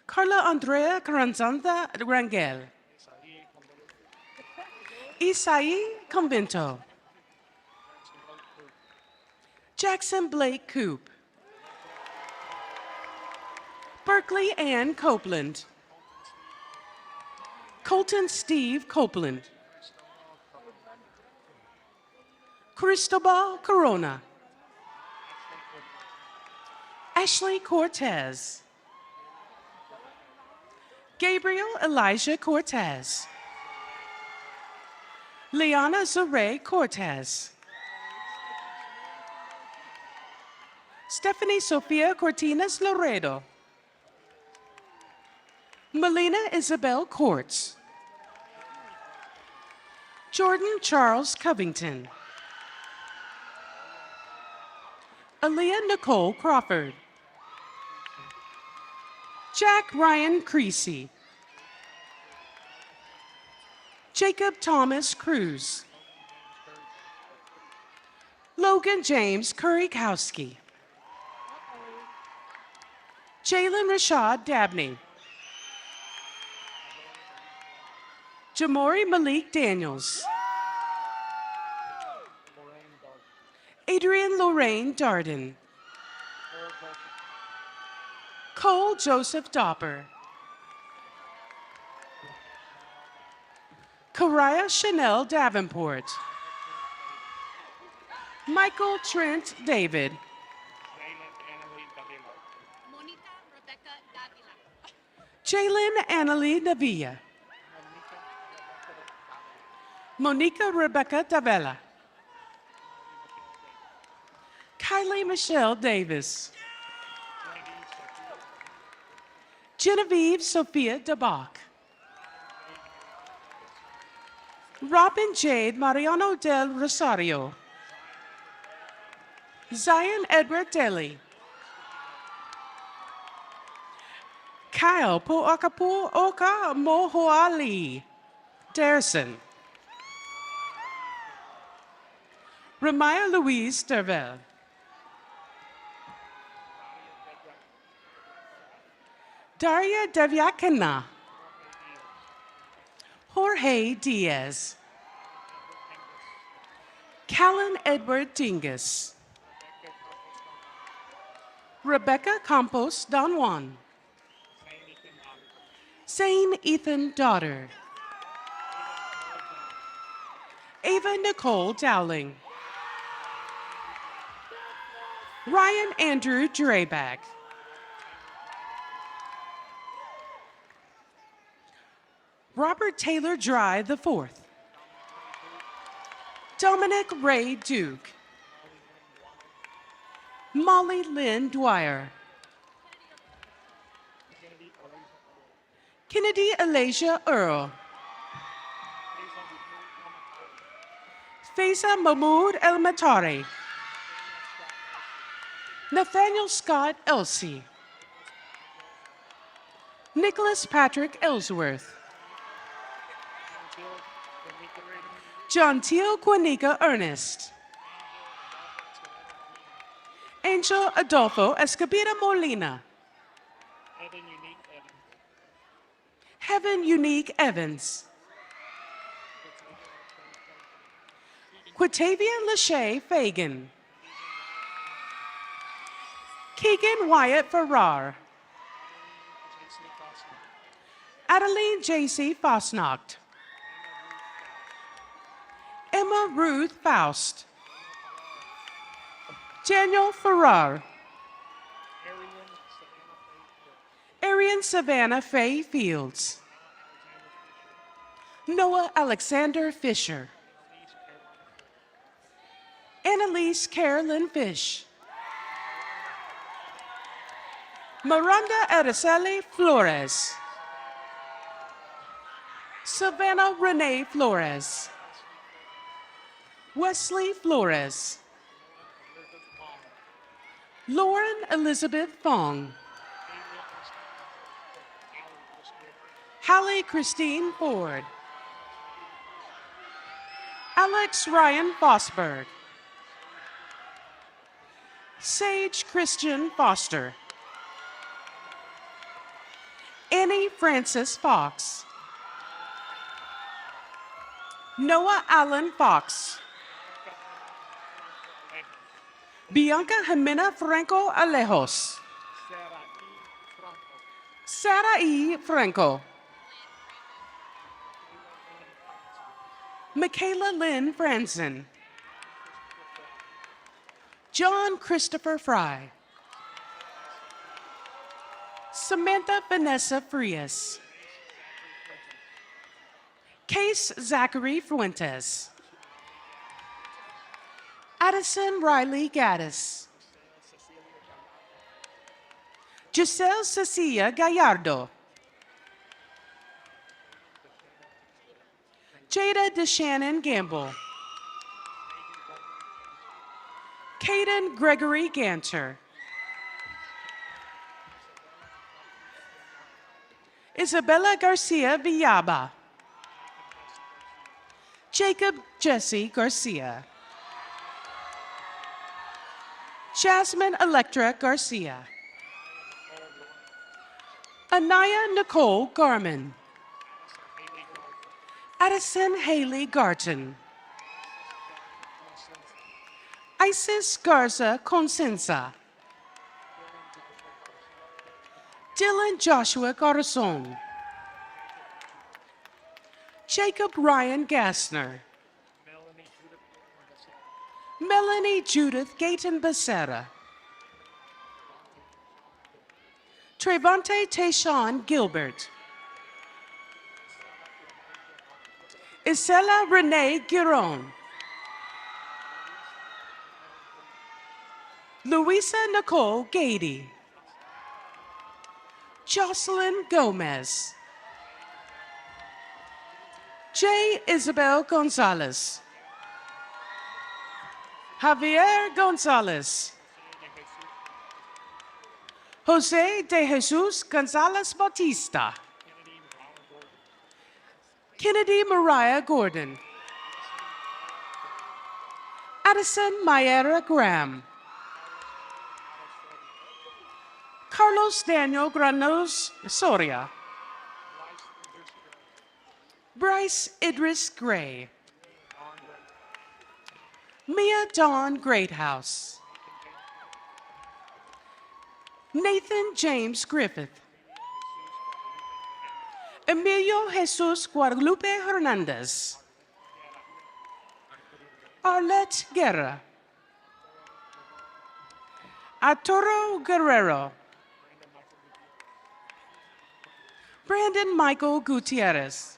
Carla Andrea Carranzanda Rangel. Isai Convento. Jackson Blake Coop. Berkeley Ann Copeland. Colton Steve Copeland. Cristobal Corona. Ashley Cortez. Gabriel Elijah Cortez. Liana Zare Cortez. Stephanie Sofia Cortinas Laredo. Melina Isabel Courts. Jordan Charles Covington. Aaliyah Nicole Crawford. Jack Ryan Creasy. Jacob Thomas Cruz. Logan James Kurikowski. Jalen Rashad Dabney. Jamori Malik Daniels. Adrian Lorraine Darden. Cole Joseph Dopper. Karaya Chanel Davenport. Michael Trent David. Jalen Annalie Navia. Monica Rebecca Davella. Kylie Michelle Davis. Genevieve Sophia DeBach. Robin Jade Mariano del Rosario. Zion Edward Daly. Kyle Po'akapu Oka Mohoali Darrison. Ramaya Louise Dervell. Daria Devyakina. Jorge Diaz. Callan Edward Dingus. Rebecca Campos Don Juan. Zane Ethan Daughter. Ava Nicole Dowling. Ryan Andrew Drabak. Robert Taylor Dry IV. Dominic Ray Duke. Molly Lynn Dwyer. Kennedy Alasia Earl. Faiza Mahmoud El Matari. Nathaniel Scott Elsie. Nicholas Patrick Ellsworth. John Teal Quanica Ernest. Angel Adolfo Escabita Molina. Heaven Unique Evans. Quatavian Lachey Fagan. Keegan Wyatt Farrar. Adeline J.C. Fosnacht. Emma Ruth Faust. Daniel Farrar. Arian Savannah Faye Fields. Noah Alexander Fisher. Annalise Carolyn Fish. Miranda Araceli Flores. Savannah Renee Flores. Wesley Flores. Lauren Elizabeth Fong. Hallie Christine Ford. Alex Ryan Fosberg. Sage Christian Foster. Annie Francis Fox. Noah Allen Fox. Bianca Jimena Franco Alejos. Sarah E. Franco. Michaela Lynn Franson. John Christopher Fry. Samantha Vanessa Frias. Case Zachary Fuentes. Addison Riley Gaddis. Giselle Cecilia Gallardo. Jada DeShannon Gamble. Caden Gregory Ganter. Isabella Garcia Villaba. Jacob Jesse Garcia. Jasmine Electra Garcia. Anaya Nicole Garman. Addison Haley Garton. Isis Garza Consenza. Dylan Joshua Garzon. Jacob Ryan Gassner. Melanie Judith Gayton Becerra. Trevante Tayshawn Gilbert. Isela Renee Giron. Luisa Nicole Gady. Jocelyn Gomez. J. Isabel Gonzalez. Javier Gonzalez. Jose de Jesus Gonzalez Bautista. Kennedy Mariah Gordon. Addison Mayera Graham. Carlos Daniel Granos Soria. Bryce Idris Gray. Mia Dawn Greathouse. Nathan James Griffith. Emilio Jesus Guadalupe Hernandez. Arlette Guerra. Arturo Guerrero. Brandon Michael Gutierrez.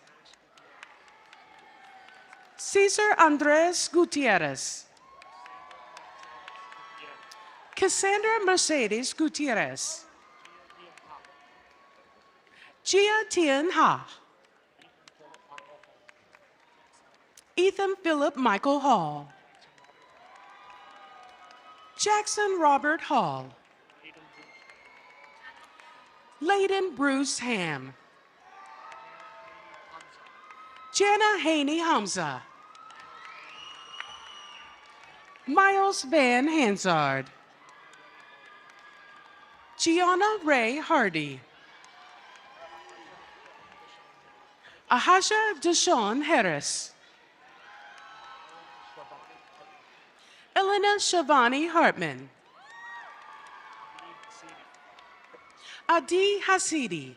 Cesar Andres Gutierrez. Cassandra Mercedes Gutierrez. Gia Tien Ha. Ethan Philip Michael Hall. Jackson Robert Hall. Layden Bruce Ham. Jana Haney Hamza. Miles Van Hansard. Gianna Ray Hardy. Ahasha Deshawn Harris. Elena Shavani Hartman. Adi Hasidi.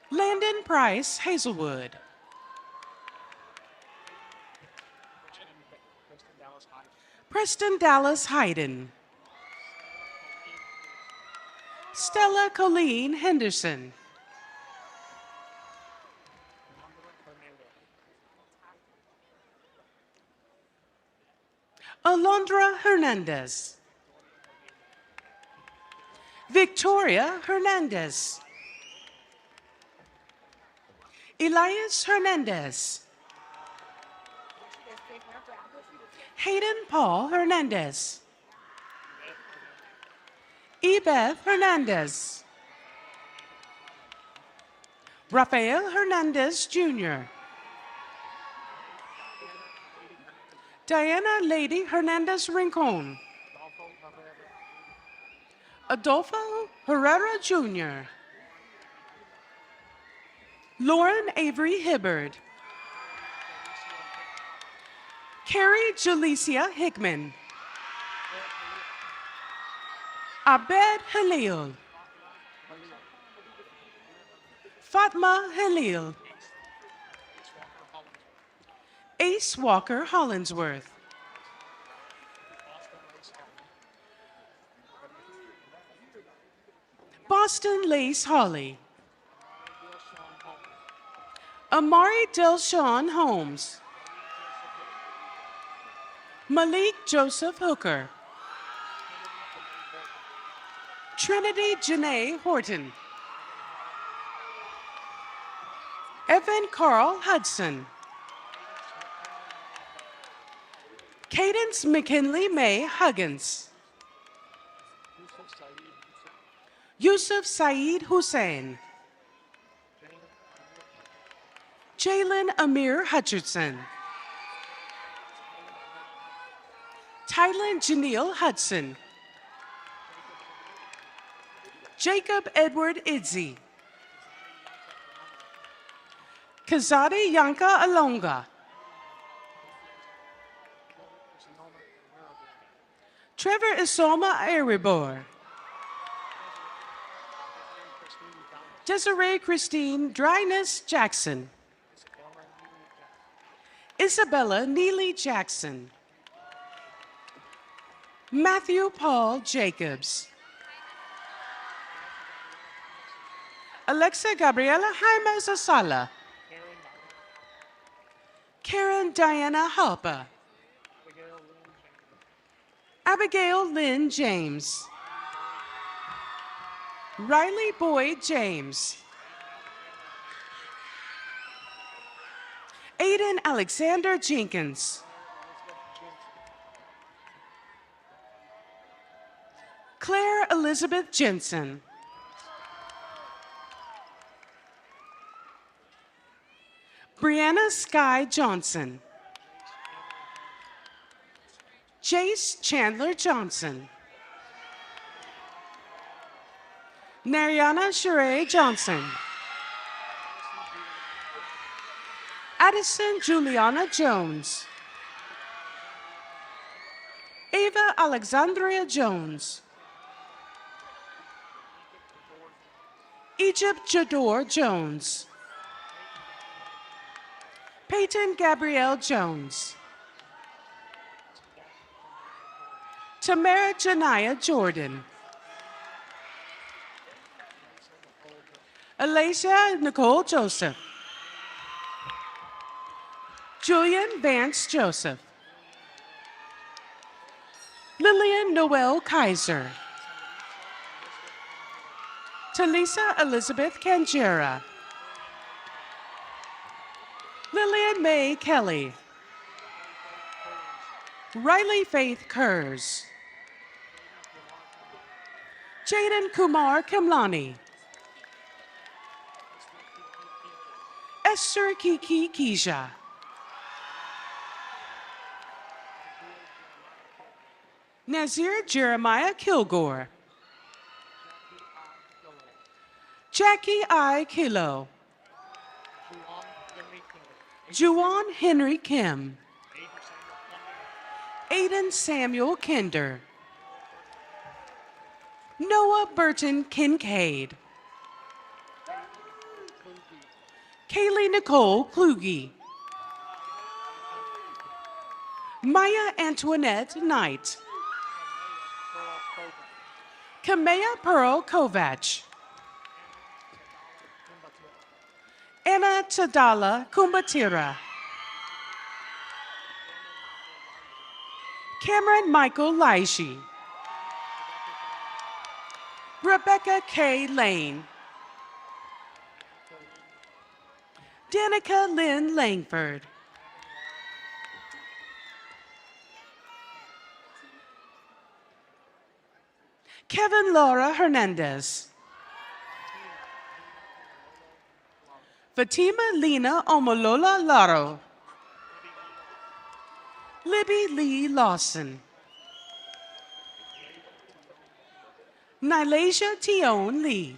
Landon Price Hazelwood. Preston Dallas Hayden. Stella Colleen Henderson. Alondra Hernandez. Victoria Hernandez. Elias Hernandez. Hayden Paul Hernandez. Ebeth Hernandez. Rafael Hernandez Jr. Diana Lady Hernandez Rincon. Adolfo Herrera Jr. Lauren Avery Hibbard. Carrie Jalicia Hickman. Abed Halil. Fatma Halil. Ace Walker Hollinsworth. Boston Lace Holly. Amari Delshawn Holmes. Malik Joseph Hooker. Trinity Janae Horton. Evan Carl Hudson. Cadence McKinley May Huggins. Yusuf Saeed Hussein. Jalen Amir Hutcherson. Tylen Janelle Hudson. Jacob Edward Idzi. Kazadi Yanka Alonga. Trevor Isoma Erebor. Desiree Christine Dryness Jackson. Isabella Neely Jackson. Matthew Paul Jacobs. Alexa Gabriela Jaime Zasala. Karen Diana Halpa. Abigail Lynn James. Riley Boyd James. Aiden Alexander Jenkins. Claire Elizabeth Jensen. Brianna Sky Johnson. Jace Chandler Johnson. Nariana Sheree Johnson. Addison Juliana Jones. Ava Alexandria Jones. Egypt Jador Jones. Peyton Gabrielle Jones. Tamara Janaya Jordan. Alicia Nicole Joseph. Julian Vance Joseph. Lillian Noel Kaiser. Talisa Elizabeth Canjera. Lillian Mae Kelly. Riley Faith Kurz. Jaden Kumar Kimlani. Esther Kiki Keisha. Nazir Jeremiah Kilgore. Jackie I. Kilo. Juwan Henry Kim. Aiden Samuel Kinder. Noah Burton Kincaid. Kaylee Nicole Kluge. Maya Antoinette Knight. Kamea Pearl Kovach. Anna Tadala Kumbatira. Cameron Michael Laishi. Rebecca K. Lane. Danica Lynn Langford. Kevin Laura Hernandez. Fatima Lena Omolola Laro. Libby Lee Lawson. Nylasia Tion Lee.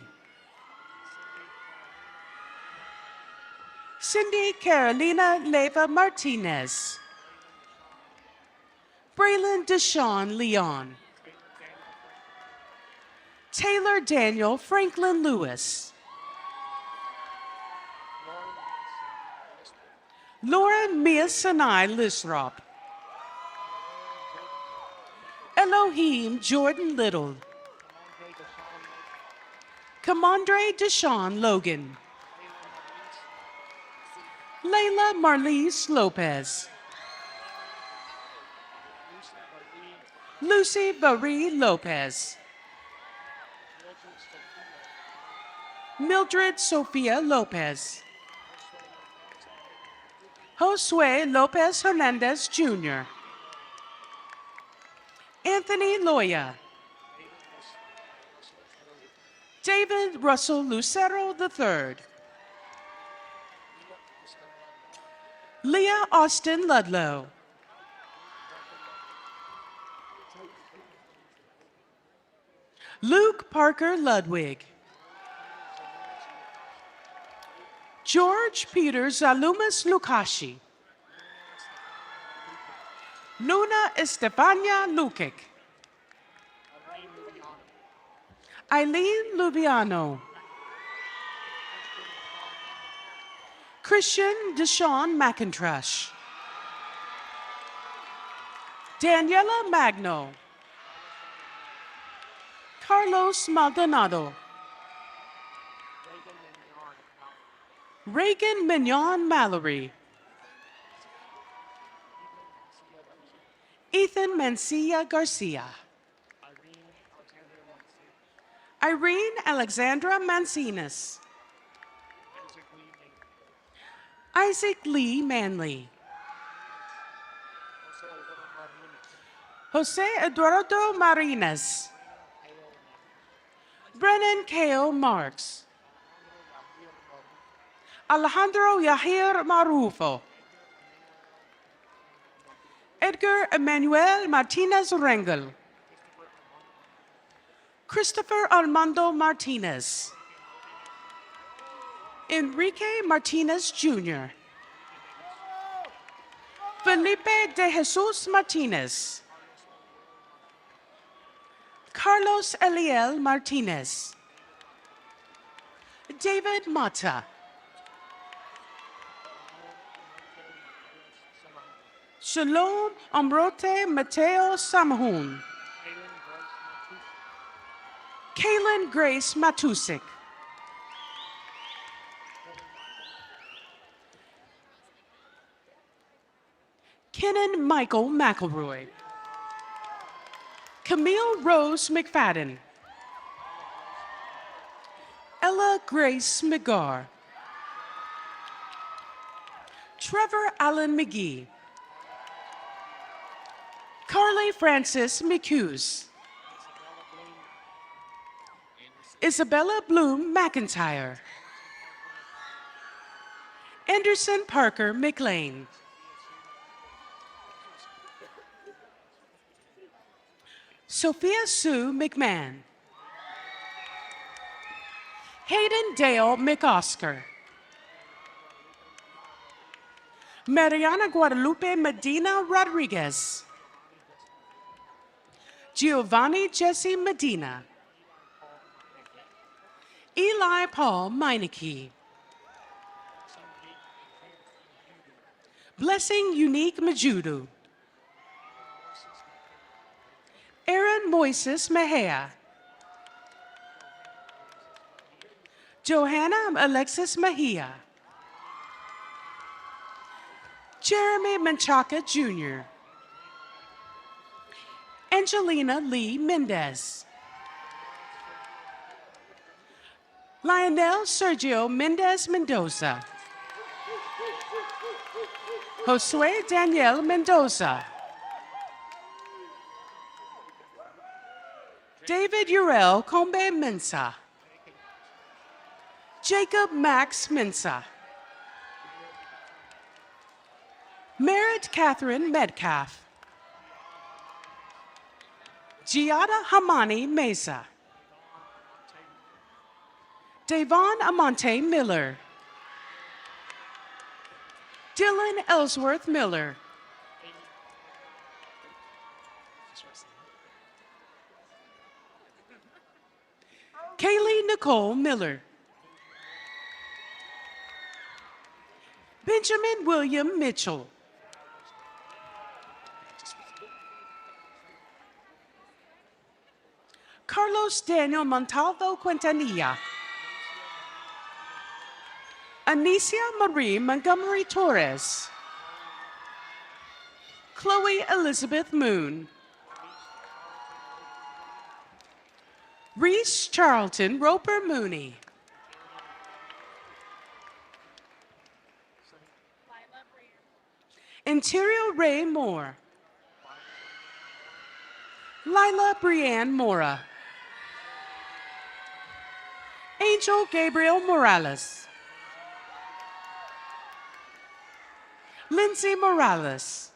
Cindy Carolina Leva Martinez. Braylon Deshawn Leon. Taylor Daniel Franklin Lewis. Lauren Mia Sinai Lisrop. Elohim Jordan Little. Commandre Deshawn Logan. Layla Marlise Lopez. Lucy Marie Lopez. Mildred Sophia Lopez. Josue Lopez Hernandez Jr. Anthony Loya. David Russell Lucero III. Leah Austin Ludlow. Luke Parker Ludwig. George Peter Zalumas Lukashi. Luna Estefania Lukic. Eileen Lubiano. Christian Deshawn McIntosh. Daniela Magno. Carlos Maldonado. Reagan Mignon Mallory. Ethan Mancilla Garcia. Irene Alexandra Mancinas. Isaac Lee Manley. Jose Eduardo Marinas. Brennan Kale Marks. Alejandro Yahir Marufo. Edgar Emmanuel Martinez Rengel. Christopher Armando Martinez. Enrique Martinez Jr. Felipe de Jesus Martinez. Carlos Eliel Martinez. David Mata. Shalom Amrote Mateo Samahun. Kaylin Grace Matusik. Kenan Michael McElroy. Camille Rose McFadden. Ella Grace McGar. Trevor Allen McGee. Carly Francis McHughes. Isabella Bloom McIntyre. Anderson Parker McLean. Sophia Sue McMahon. Hayden Dale McOscar. Mariana Guadalupe Medina Rodriguez. Giovanni Jesse Medina. Eli Paul Meineke. Blessing Unique Majudu. Aaron Moises Mejia. Johanna Alexis Mejia. Jeremy Menchaca Jr. Angelina Lee Mendez. Lionel Sergio Mendez Mendoza. Josue Daniel Mendoza. David Urel Combe Mensa. Jacob Max Mensa. Merritt Catherine Metcalf. Giada Hamani Mesa. Davon Amante Miller. Dylan Ellsworth Miller. Kaylee Nicole Miller. Benjamin William Mitchell. Carlos Daniel Montalvo Quintanilla. Anicia Marie Montgomery Torres. Chloe Elizabeth Moon. Reese Charlton Roper Mooney. Interior Ray Moore. Lila Brianne Mora. Angel Gabriel Morales. Lindsay Morales.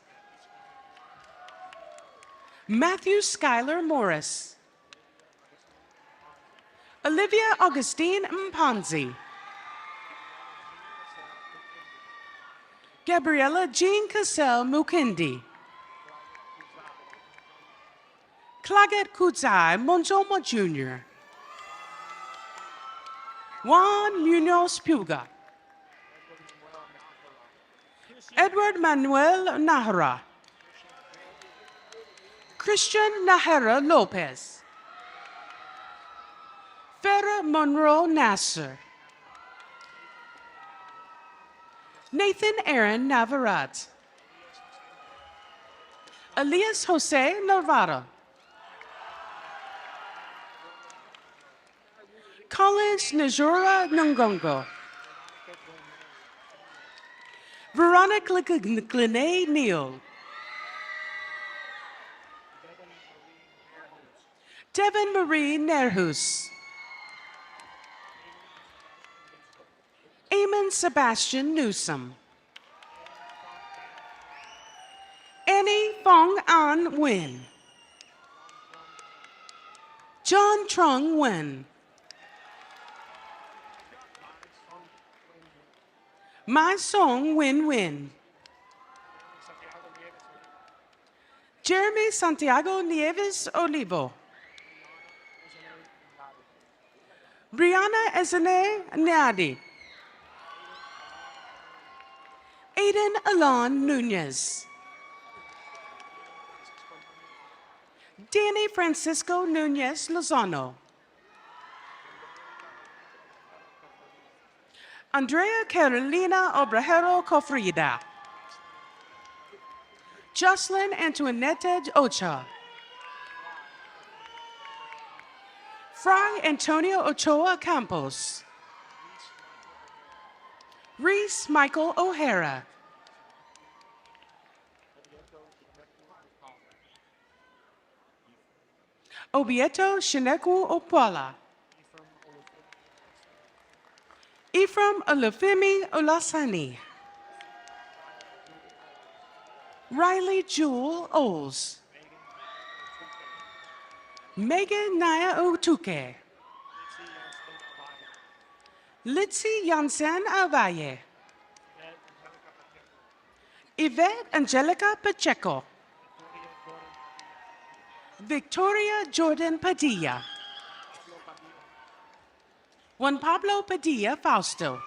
Matthew Schuyler Morris. Olivia Augustine Mpanzi. Gabriella Jean Cassell Mukindi. Claggett Kudzai Monzoma Jr. Juan Munoz Puga. Edward Manuel Nahara. Christian Nahara Lopez. Farah Monroe Nasser. Nathan Aaron Navarat. Elias Jose Navarro. Collins Najura Ngongo. Veronica Glenay Neal. Devin Marie Nerhus. Eamon Sebastian Newsom. Annie Fong An Nguyen. John Trung Nguyen. Mai Song Nguyen Nguyen. Jeremy Santiago Nieves Olivo. Brianna Ezene Nadi. Aiden Alon Nunez. Danny Francisco Nunez Lozano. Andrea Carolina Obrajero Cofrida. Jocelyn Antoinette Ocha. Fry Antonio Ochoa Campos. Reese Michael O'Hara. Obieto Shineku Opwala. Ephraim Olufemi Olasani. Riley Jewel Oles. Megan Naya Otuke. Litzy Jansen Avalle. Yvette Angelica Pacheco. Victoria Jordan Padilla. Juan Pablo Padilla Fausto.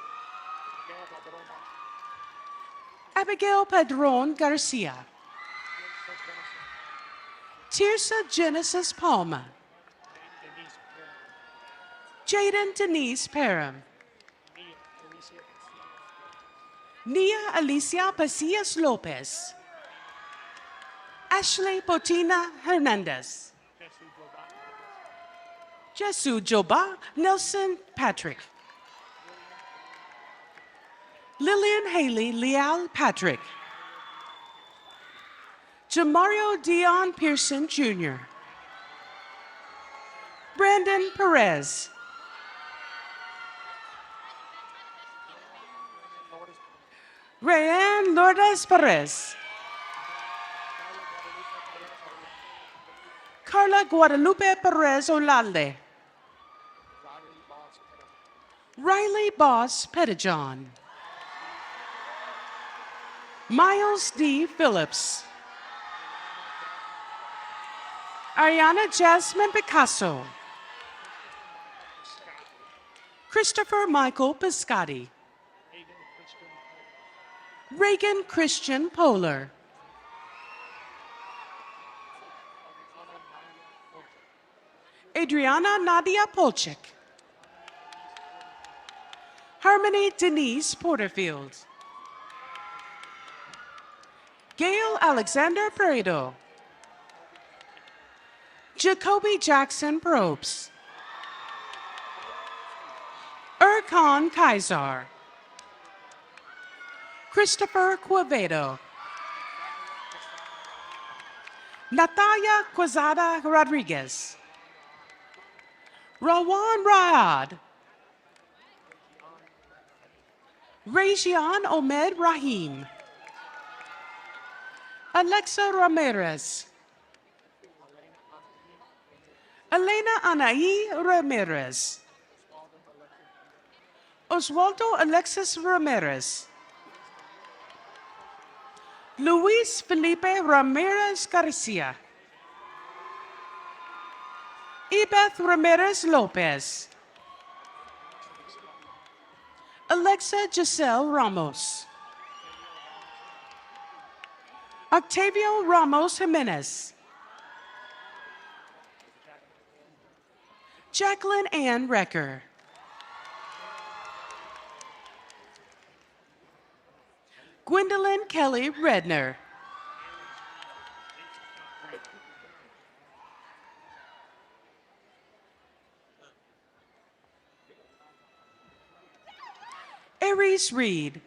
Abigail Padron Garcia. Tirsa Genesis Palma. Jaden Denise Parham. Nia Alicia Pasillas Lopez. Ashley Botina Hernandez. Jesu Joba Nelson Patrick. Lillian Haley Leal Patrick. Jamario Dion Pearson Jr. Brandon Perez. Rayanne Lourdes Perez. Carla Guadalupe Perez Olalde. Riley Boss Pettijohn. Miles D. Phillips. Ariana Jasmine Picasso. Christopher Michael Piscotti. Reagan Christian Polar. Adriana Nadia Polchik. Harmony Denise Porterfield. Gail Alexander Peredo. Jacoby Jackson Probst. Erkan Kaisar. Christopher Quevedo. Natalia Quezada Rodriguez. Rawan Rayad. Rajian Omed Rahim. Alexa Ramirez. Elena Anaí Ramirez. Oswaldo Alexis Ramirez. Luis Felipe Ramirez Garcia. Ebeth Ramirez Lopez. Alexa Giselle Ramos. Octavio Ramos Jimenez. Jacqueline Ann Recker. Gwendolyn Kelly Redner. Reese Reed.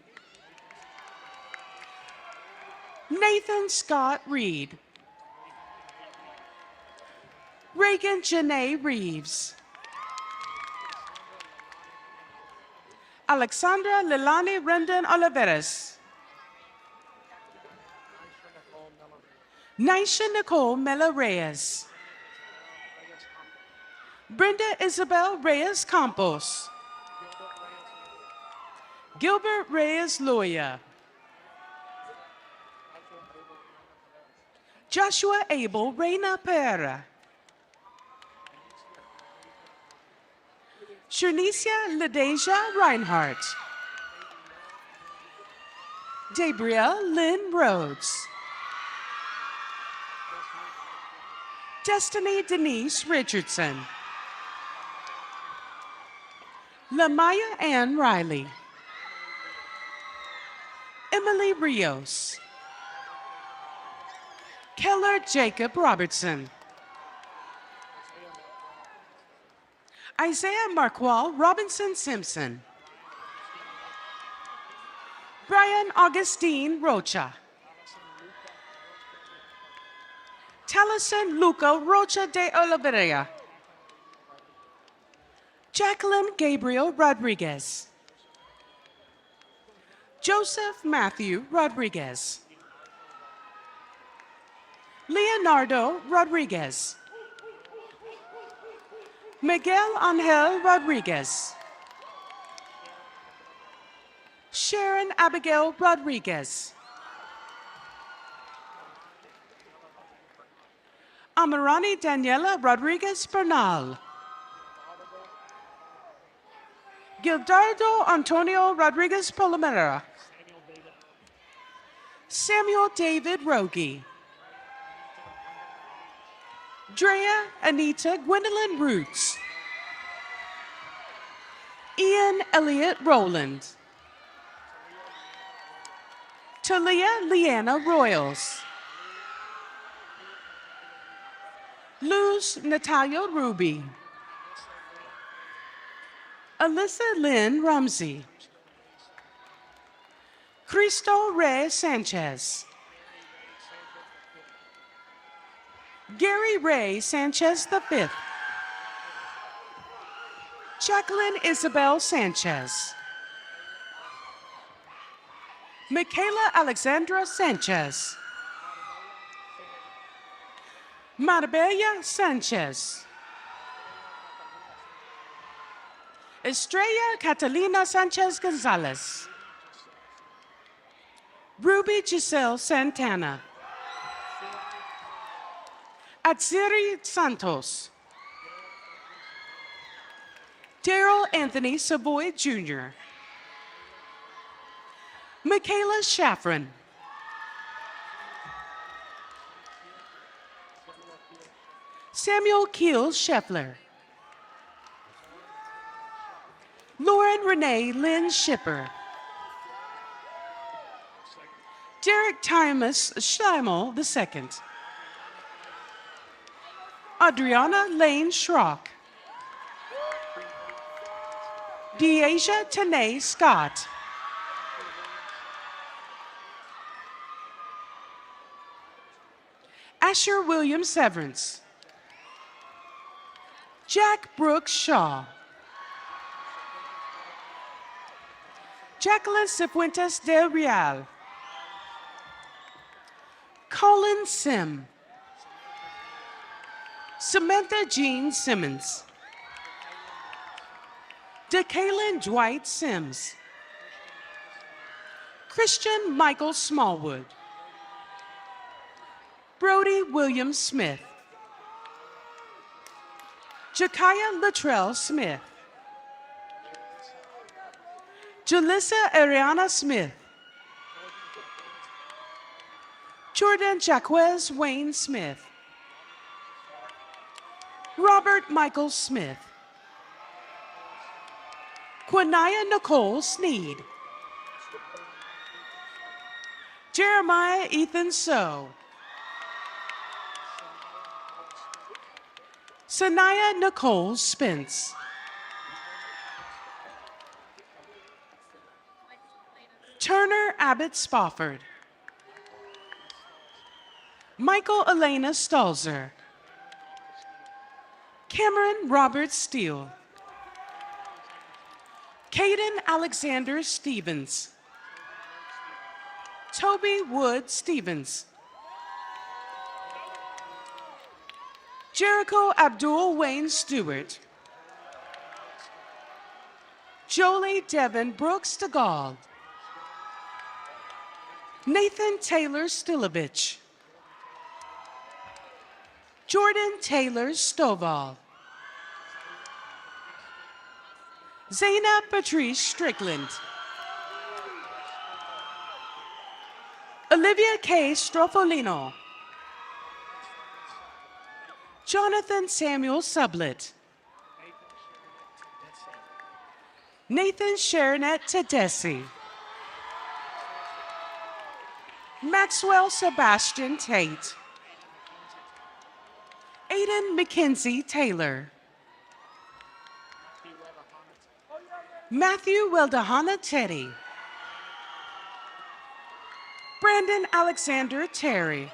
Nathan Scott Reed. Reagan Janae Reeves. Alexandra Lilani Rendon Oliveras. Nisha Nicole Mella Reyes. Brenda Isabel Reyes Campos. Gilbert Reyes Loya. Joshua Abel Reina Pereira. Shernicia Ladeja Reinhardt. Debrielle Lynn Rhodes. Destiny Denise Richardson. Lamaya Ann Riley. Emily Rios. Keller Jacob Robertson. Isaiah Marqual Robinson Simpson. Brian Augustine Rocha. Taliesin Luca Rocha de Oliveira. Jacqueline Gabriel Rodriguez. Joseph Matthew Rodriguez. Leonardo Rodriguez. Miguel Angel Rodriguez. Sharon Abigail Rodriguez. Amarani Daniela Rodriguez Bernal. Gildardo Antonio Rodriguez Polomera. Samuel David Rogie. Drea Anita Gwendolyn Roots. Ian Elliott Rowland. Talia Leanna Royals. Luz Natalia Ruby. Alyssa Lynn Rumsey. Cristo Rey Sanchez. Gary Ray Sanchez V. Jacqueline Isabel Sanchez. Michaela Alexandra Sanchez. Marbella Sanchez. Estrella Catalina Sanchez Gonzalez. Ruby Giselle Santana. Atziri Santos. Daryl Anthony Savoy Jr. Michaela Shaffron. Samuel Keel Scheffler. Lauren Renee Lynn Shipper. Derek Timus Schleimel II. Adriana Lane Schrock. Deasia Tanae Scott. Asher William Severance. Jack Brooks Shaw. Jacqueline Cifuentes Del Real. Colin Sim. Samantha Jean Simmons. DeKalen Dwight Sims. Christian Michael Smallwood. Brody William Smith. Jakaya Latrell Smith. Jalissa Ariana Smith. Jordan Jaquez Wayne Smith. Robert Michael Smith. Quinaya Nicole Sneed. Jeremiah Ethan So. Sanaya Nicole Spence. Turner Abbott Spofford. Michael Elena Stalzer. Cameron Robert Steele. Caden Alexander Stevens. Toby Wood Stevens. Jericho Abdul Wayne Stewart. Jolie Devin Brooks DeGaulle. Nathan Taylor Stilovich. Jordan Taylor Stovall. Zaina Patrice Strickland. Olivia K. Strofolino. Jonathan Samuel Sublett. Nathan Sharonet Tedessi. Maxwell Sebastian Tate. Aiden Mackenzie Taylor. Matthew Weldahana Teddy. Brandon Alexander Terry.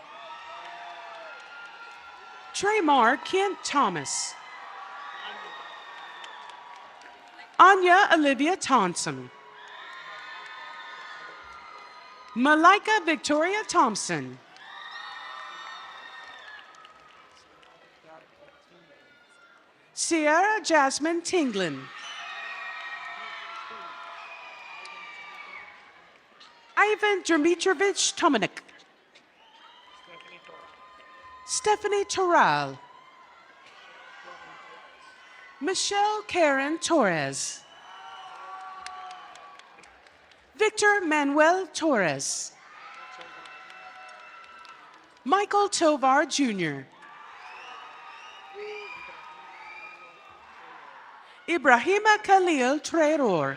Traymar Kent Thomas. Anya Olivia Thompson. Malika Victoria Thompson. Sierra Jasmine Tinglin. Ivan Dmitrovich Tomanik. Stephanie Toral. Michelle Karen Torres. Victor Manuel Torres. Michael Tovar Jr. Ibrahima Khalil Traoré.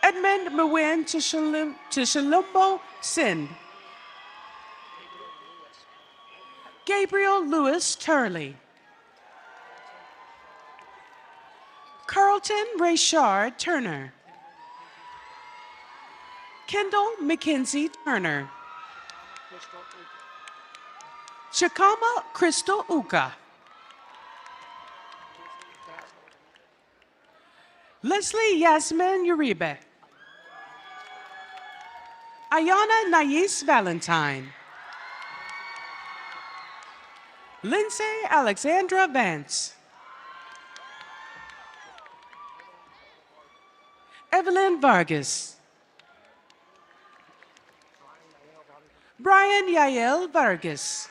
Edmund Mwin Tishalumbo Sin. Gabriel Lewis Turley. Carlton Rayshard Turner. Kendall Mackenzie Turner. Chakama Crystal Uka. Leslie Yasmin Uribe. Ayana Nais Valentine. Lindsay Alexandra Vance. Evelyn Vargas. Brian Yael Vargas.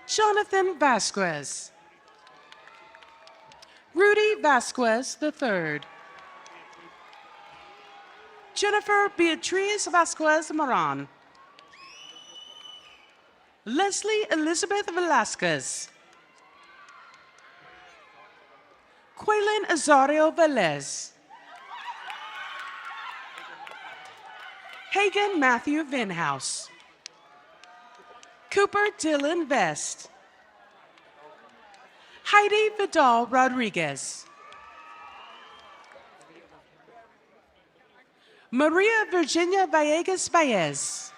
Jonathan Vasquez. Rudy Vasquez III. Jennifer Beatriz Vasquez Moran. Leslie Elizabeth Velasquez. Quaylen Azario Velez. Hagen Matthew Vinhouse. Cooper Dylan Vest. Heidi Vidal Rodriguez. Maria Virginia Villegas Baez.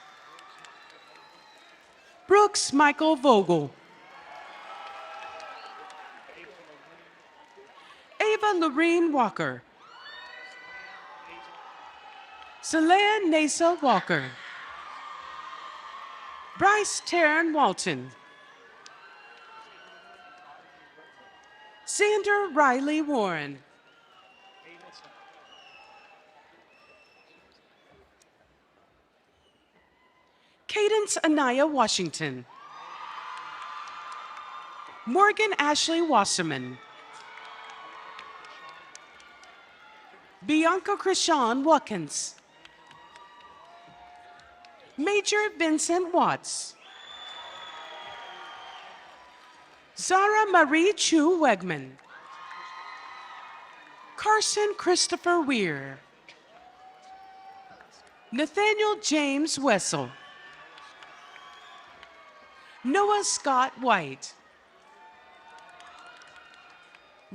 Brooks Michael Vogel. Ava Lorene Walker. Celine Nasa Walker. Bryce Taryn Walton. Xander Riley Warren. Cadence Anaya Washington. Morgan Ashley Wasserman. Bianca Krishan Watkins. Major Vincent Watts. Zara Marie Chu Wegman. Carson Christopher Weir. Nathaniel James Wessel. Noah Scott White.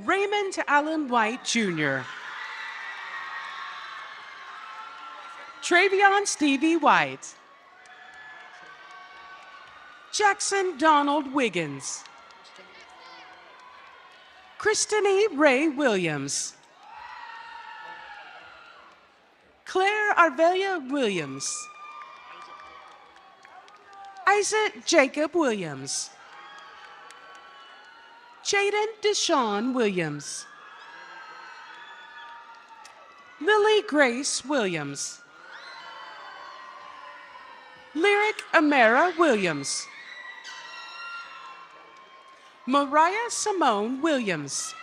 Raymond Allen White Jr. Travion Stevie White. Jackson Donald Wiggins. Christine Ray Williams. Claire Arvelia Williams. Isaac Jacob Williams. Jaden Deshawn Williams. Lily Grace Williams. Lyric Amara Williams. Mariah Simone Williams.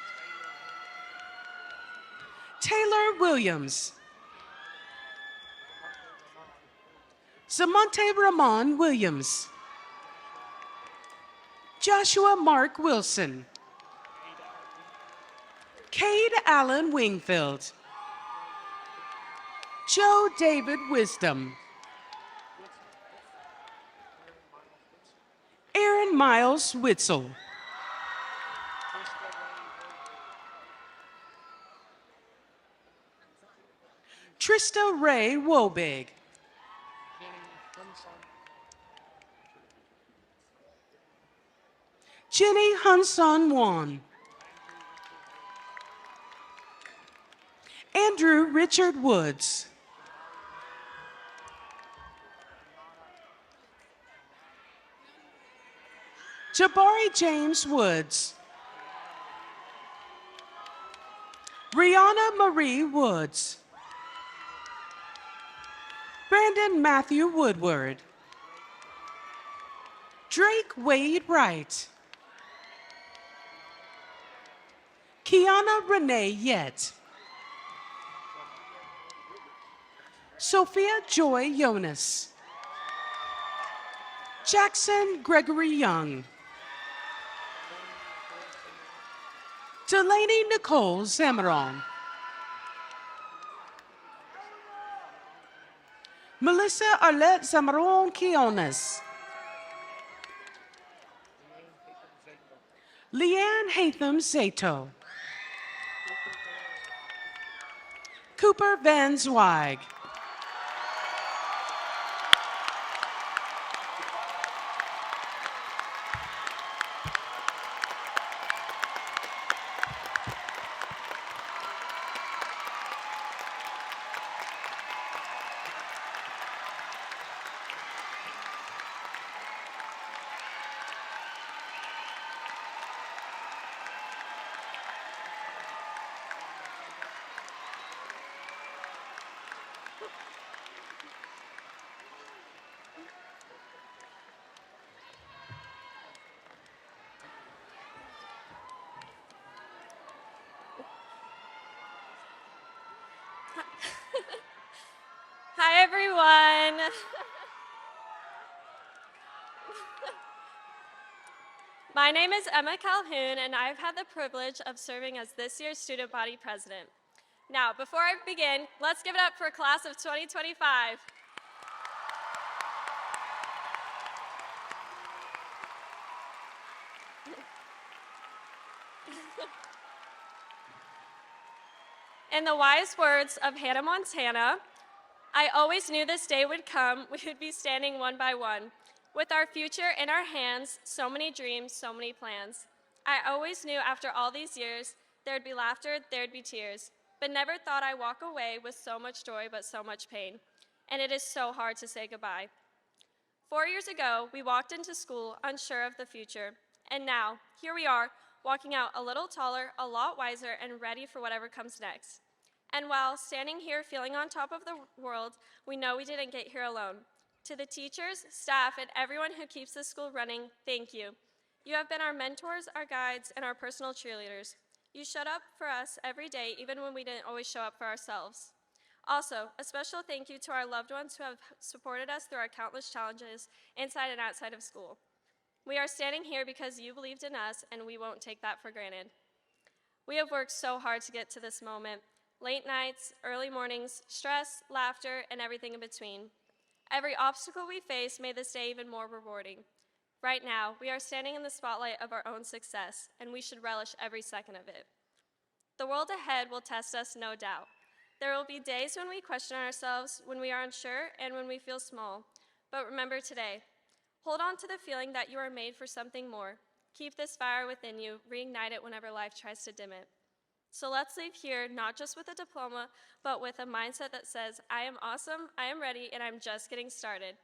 Taylor Williams. Zamonte Ramon Williams. Joshua Mark Wilson. Cade Allen Wingfield. Joe David Wisdom. Aaron Miles Witzel. Trista Ray Wobig. Jenny Hunson Wan. Andrew Richard Woods. Jabari James Woods. Rihanna Marie Woods. Brandon Matthew Woodward. Drake Wade Wright. Kiana Renee Yett. Sophia Joy Jonas. Jackson Gregory Young. Delaney Nicole Zamaron. Melissa Arlette Zamaron Quiones. Leanne Hatham Zato. Cooper Van Zweig. Hi, everyone. My name is Emma Calhoun, and I've had the privilege of serving as this year's student body president. Now, before I begin, let's give it up for class of 2025. In the wise words of Hannah Montana, I always knew this day would come, we would be standing one by one. With our future in our hands, so many dreams, so many plans. I always knew after all these years, there'd be laughter, there'd be tears, but never thought I'd walk away with so much joy, but so much pain. And it is so hard to say goodbye. 4 years ago, we walked into school unsure of the future. And now, here we are, walking out a little taller, a lot wiser, and ready for whatever comes next. And while standing here feeling on top of the world, we know we didn't get here alone. To the teachers, staff, and everyone who keeps this school running, thank you. You have been our mentors, our guides, and our personal cheerleaders. You showed up for us every day, even when we didn't always show up for ourselves. Also, a special thank you to our loved ones who have supported us through our countless challenges inside and outside of school. We are standing here because you believed in us, and we won't take that for granted. We have worked so hard to get to this moment. Late nights, early mornings, stress, laughter, and everything in between. Every obstacle we face made this day even more rewarding. Right now, we are standing in the spotlight of our own success, and we should relish every second of it. The world ahead will test us, no doubt. There will be days when we question ourselves, when we are unsure, and when we feel small. But remember today, hold on to the feeling that you are made for something more. Keep this fire within you, reignite it whenever life tries to dim it. So let's leave here not just with a diploma, but with a mindset that says, I am awesome, I am ready, and I'm just getting started.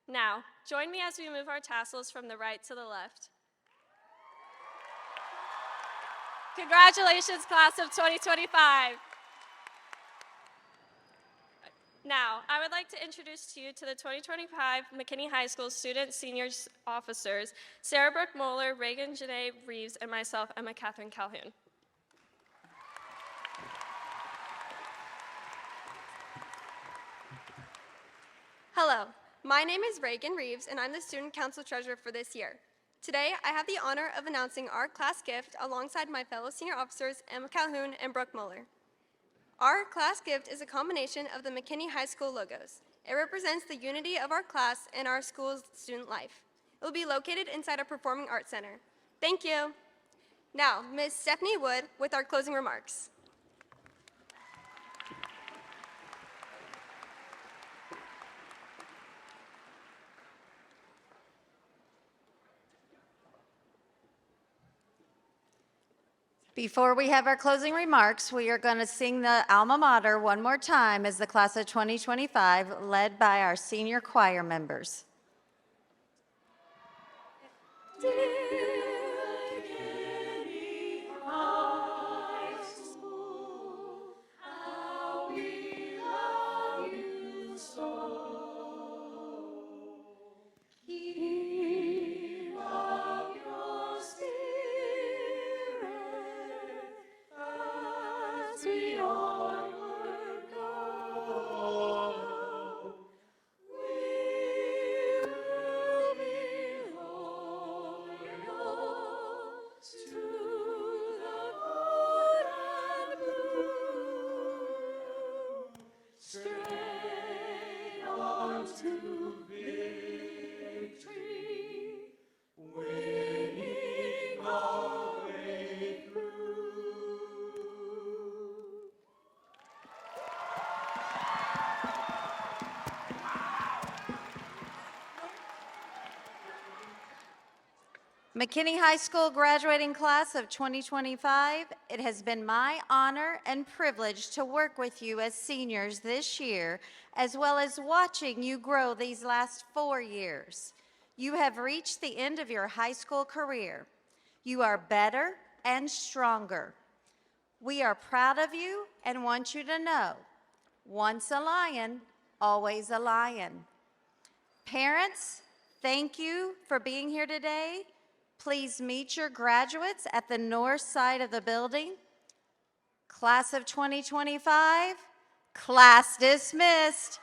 Now, join me as we move our tassels from the right to the left. Congratulations, class of 2025. Now, I would like to introduce to you to the 2025 McKinney High School Student Seniors Officers, Sarah Brooke Moeller, Reagan Janae Reeves, and myself, Emma Catherine Calhoun. Hello, my name is Reagan Reeves, and I'm the Student Council Treasurer for this year. Today, I have the honor of announcing our class gift alongside my fellow senior officers, Emma Calhoun and Brooke Moeller. Our class gift is a combination of the McKinney High School logos. It represents the unity of our class and our school's student life. It will be located inside our Performing Arts Center. Thank you. Now, Ms. Stephanie Wood with our closing remarks. Before we have our closing remarks, we are going to sing the alma mater one more time as the class of 2025, led by our senior choir members. Dear McKinney High School, how we love you so. Keep up your spirit as we onward go. We will be loyal to the good and blue, straight on to victory, winning all the way through. McKinney High School graduating class of 2025, it has been my honor and privilege to work with you as seniors this year, as well as watching you grow these last 4 years. You have reached the end of your high school career. You are better and stronger. We are proud of you and want you to know, once a lion, always a lion. Parents, thank you for being here today. Please meet your graduates at the north side of the building. Class of 2025, class dismissed.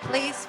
Please.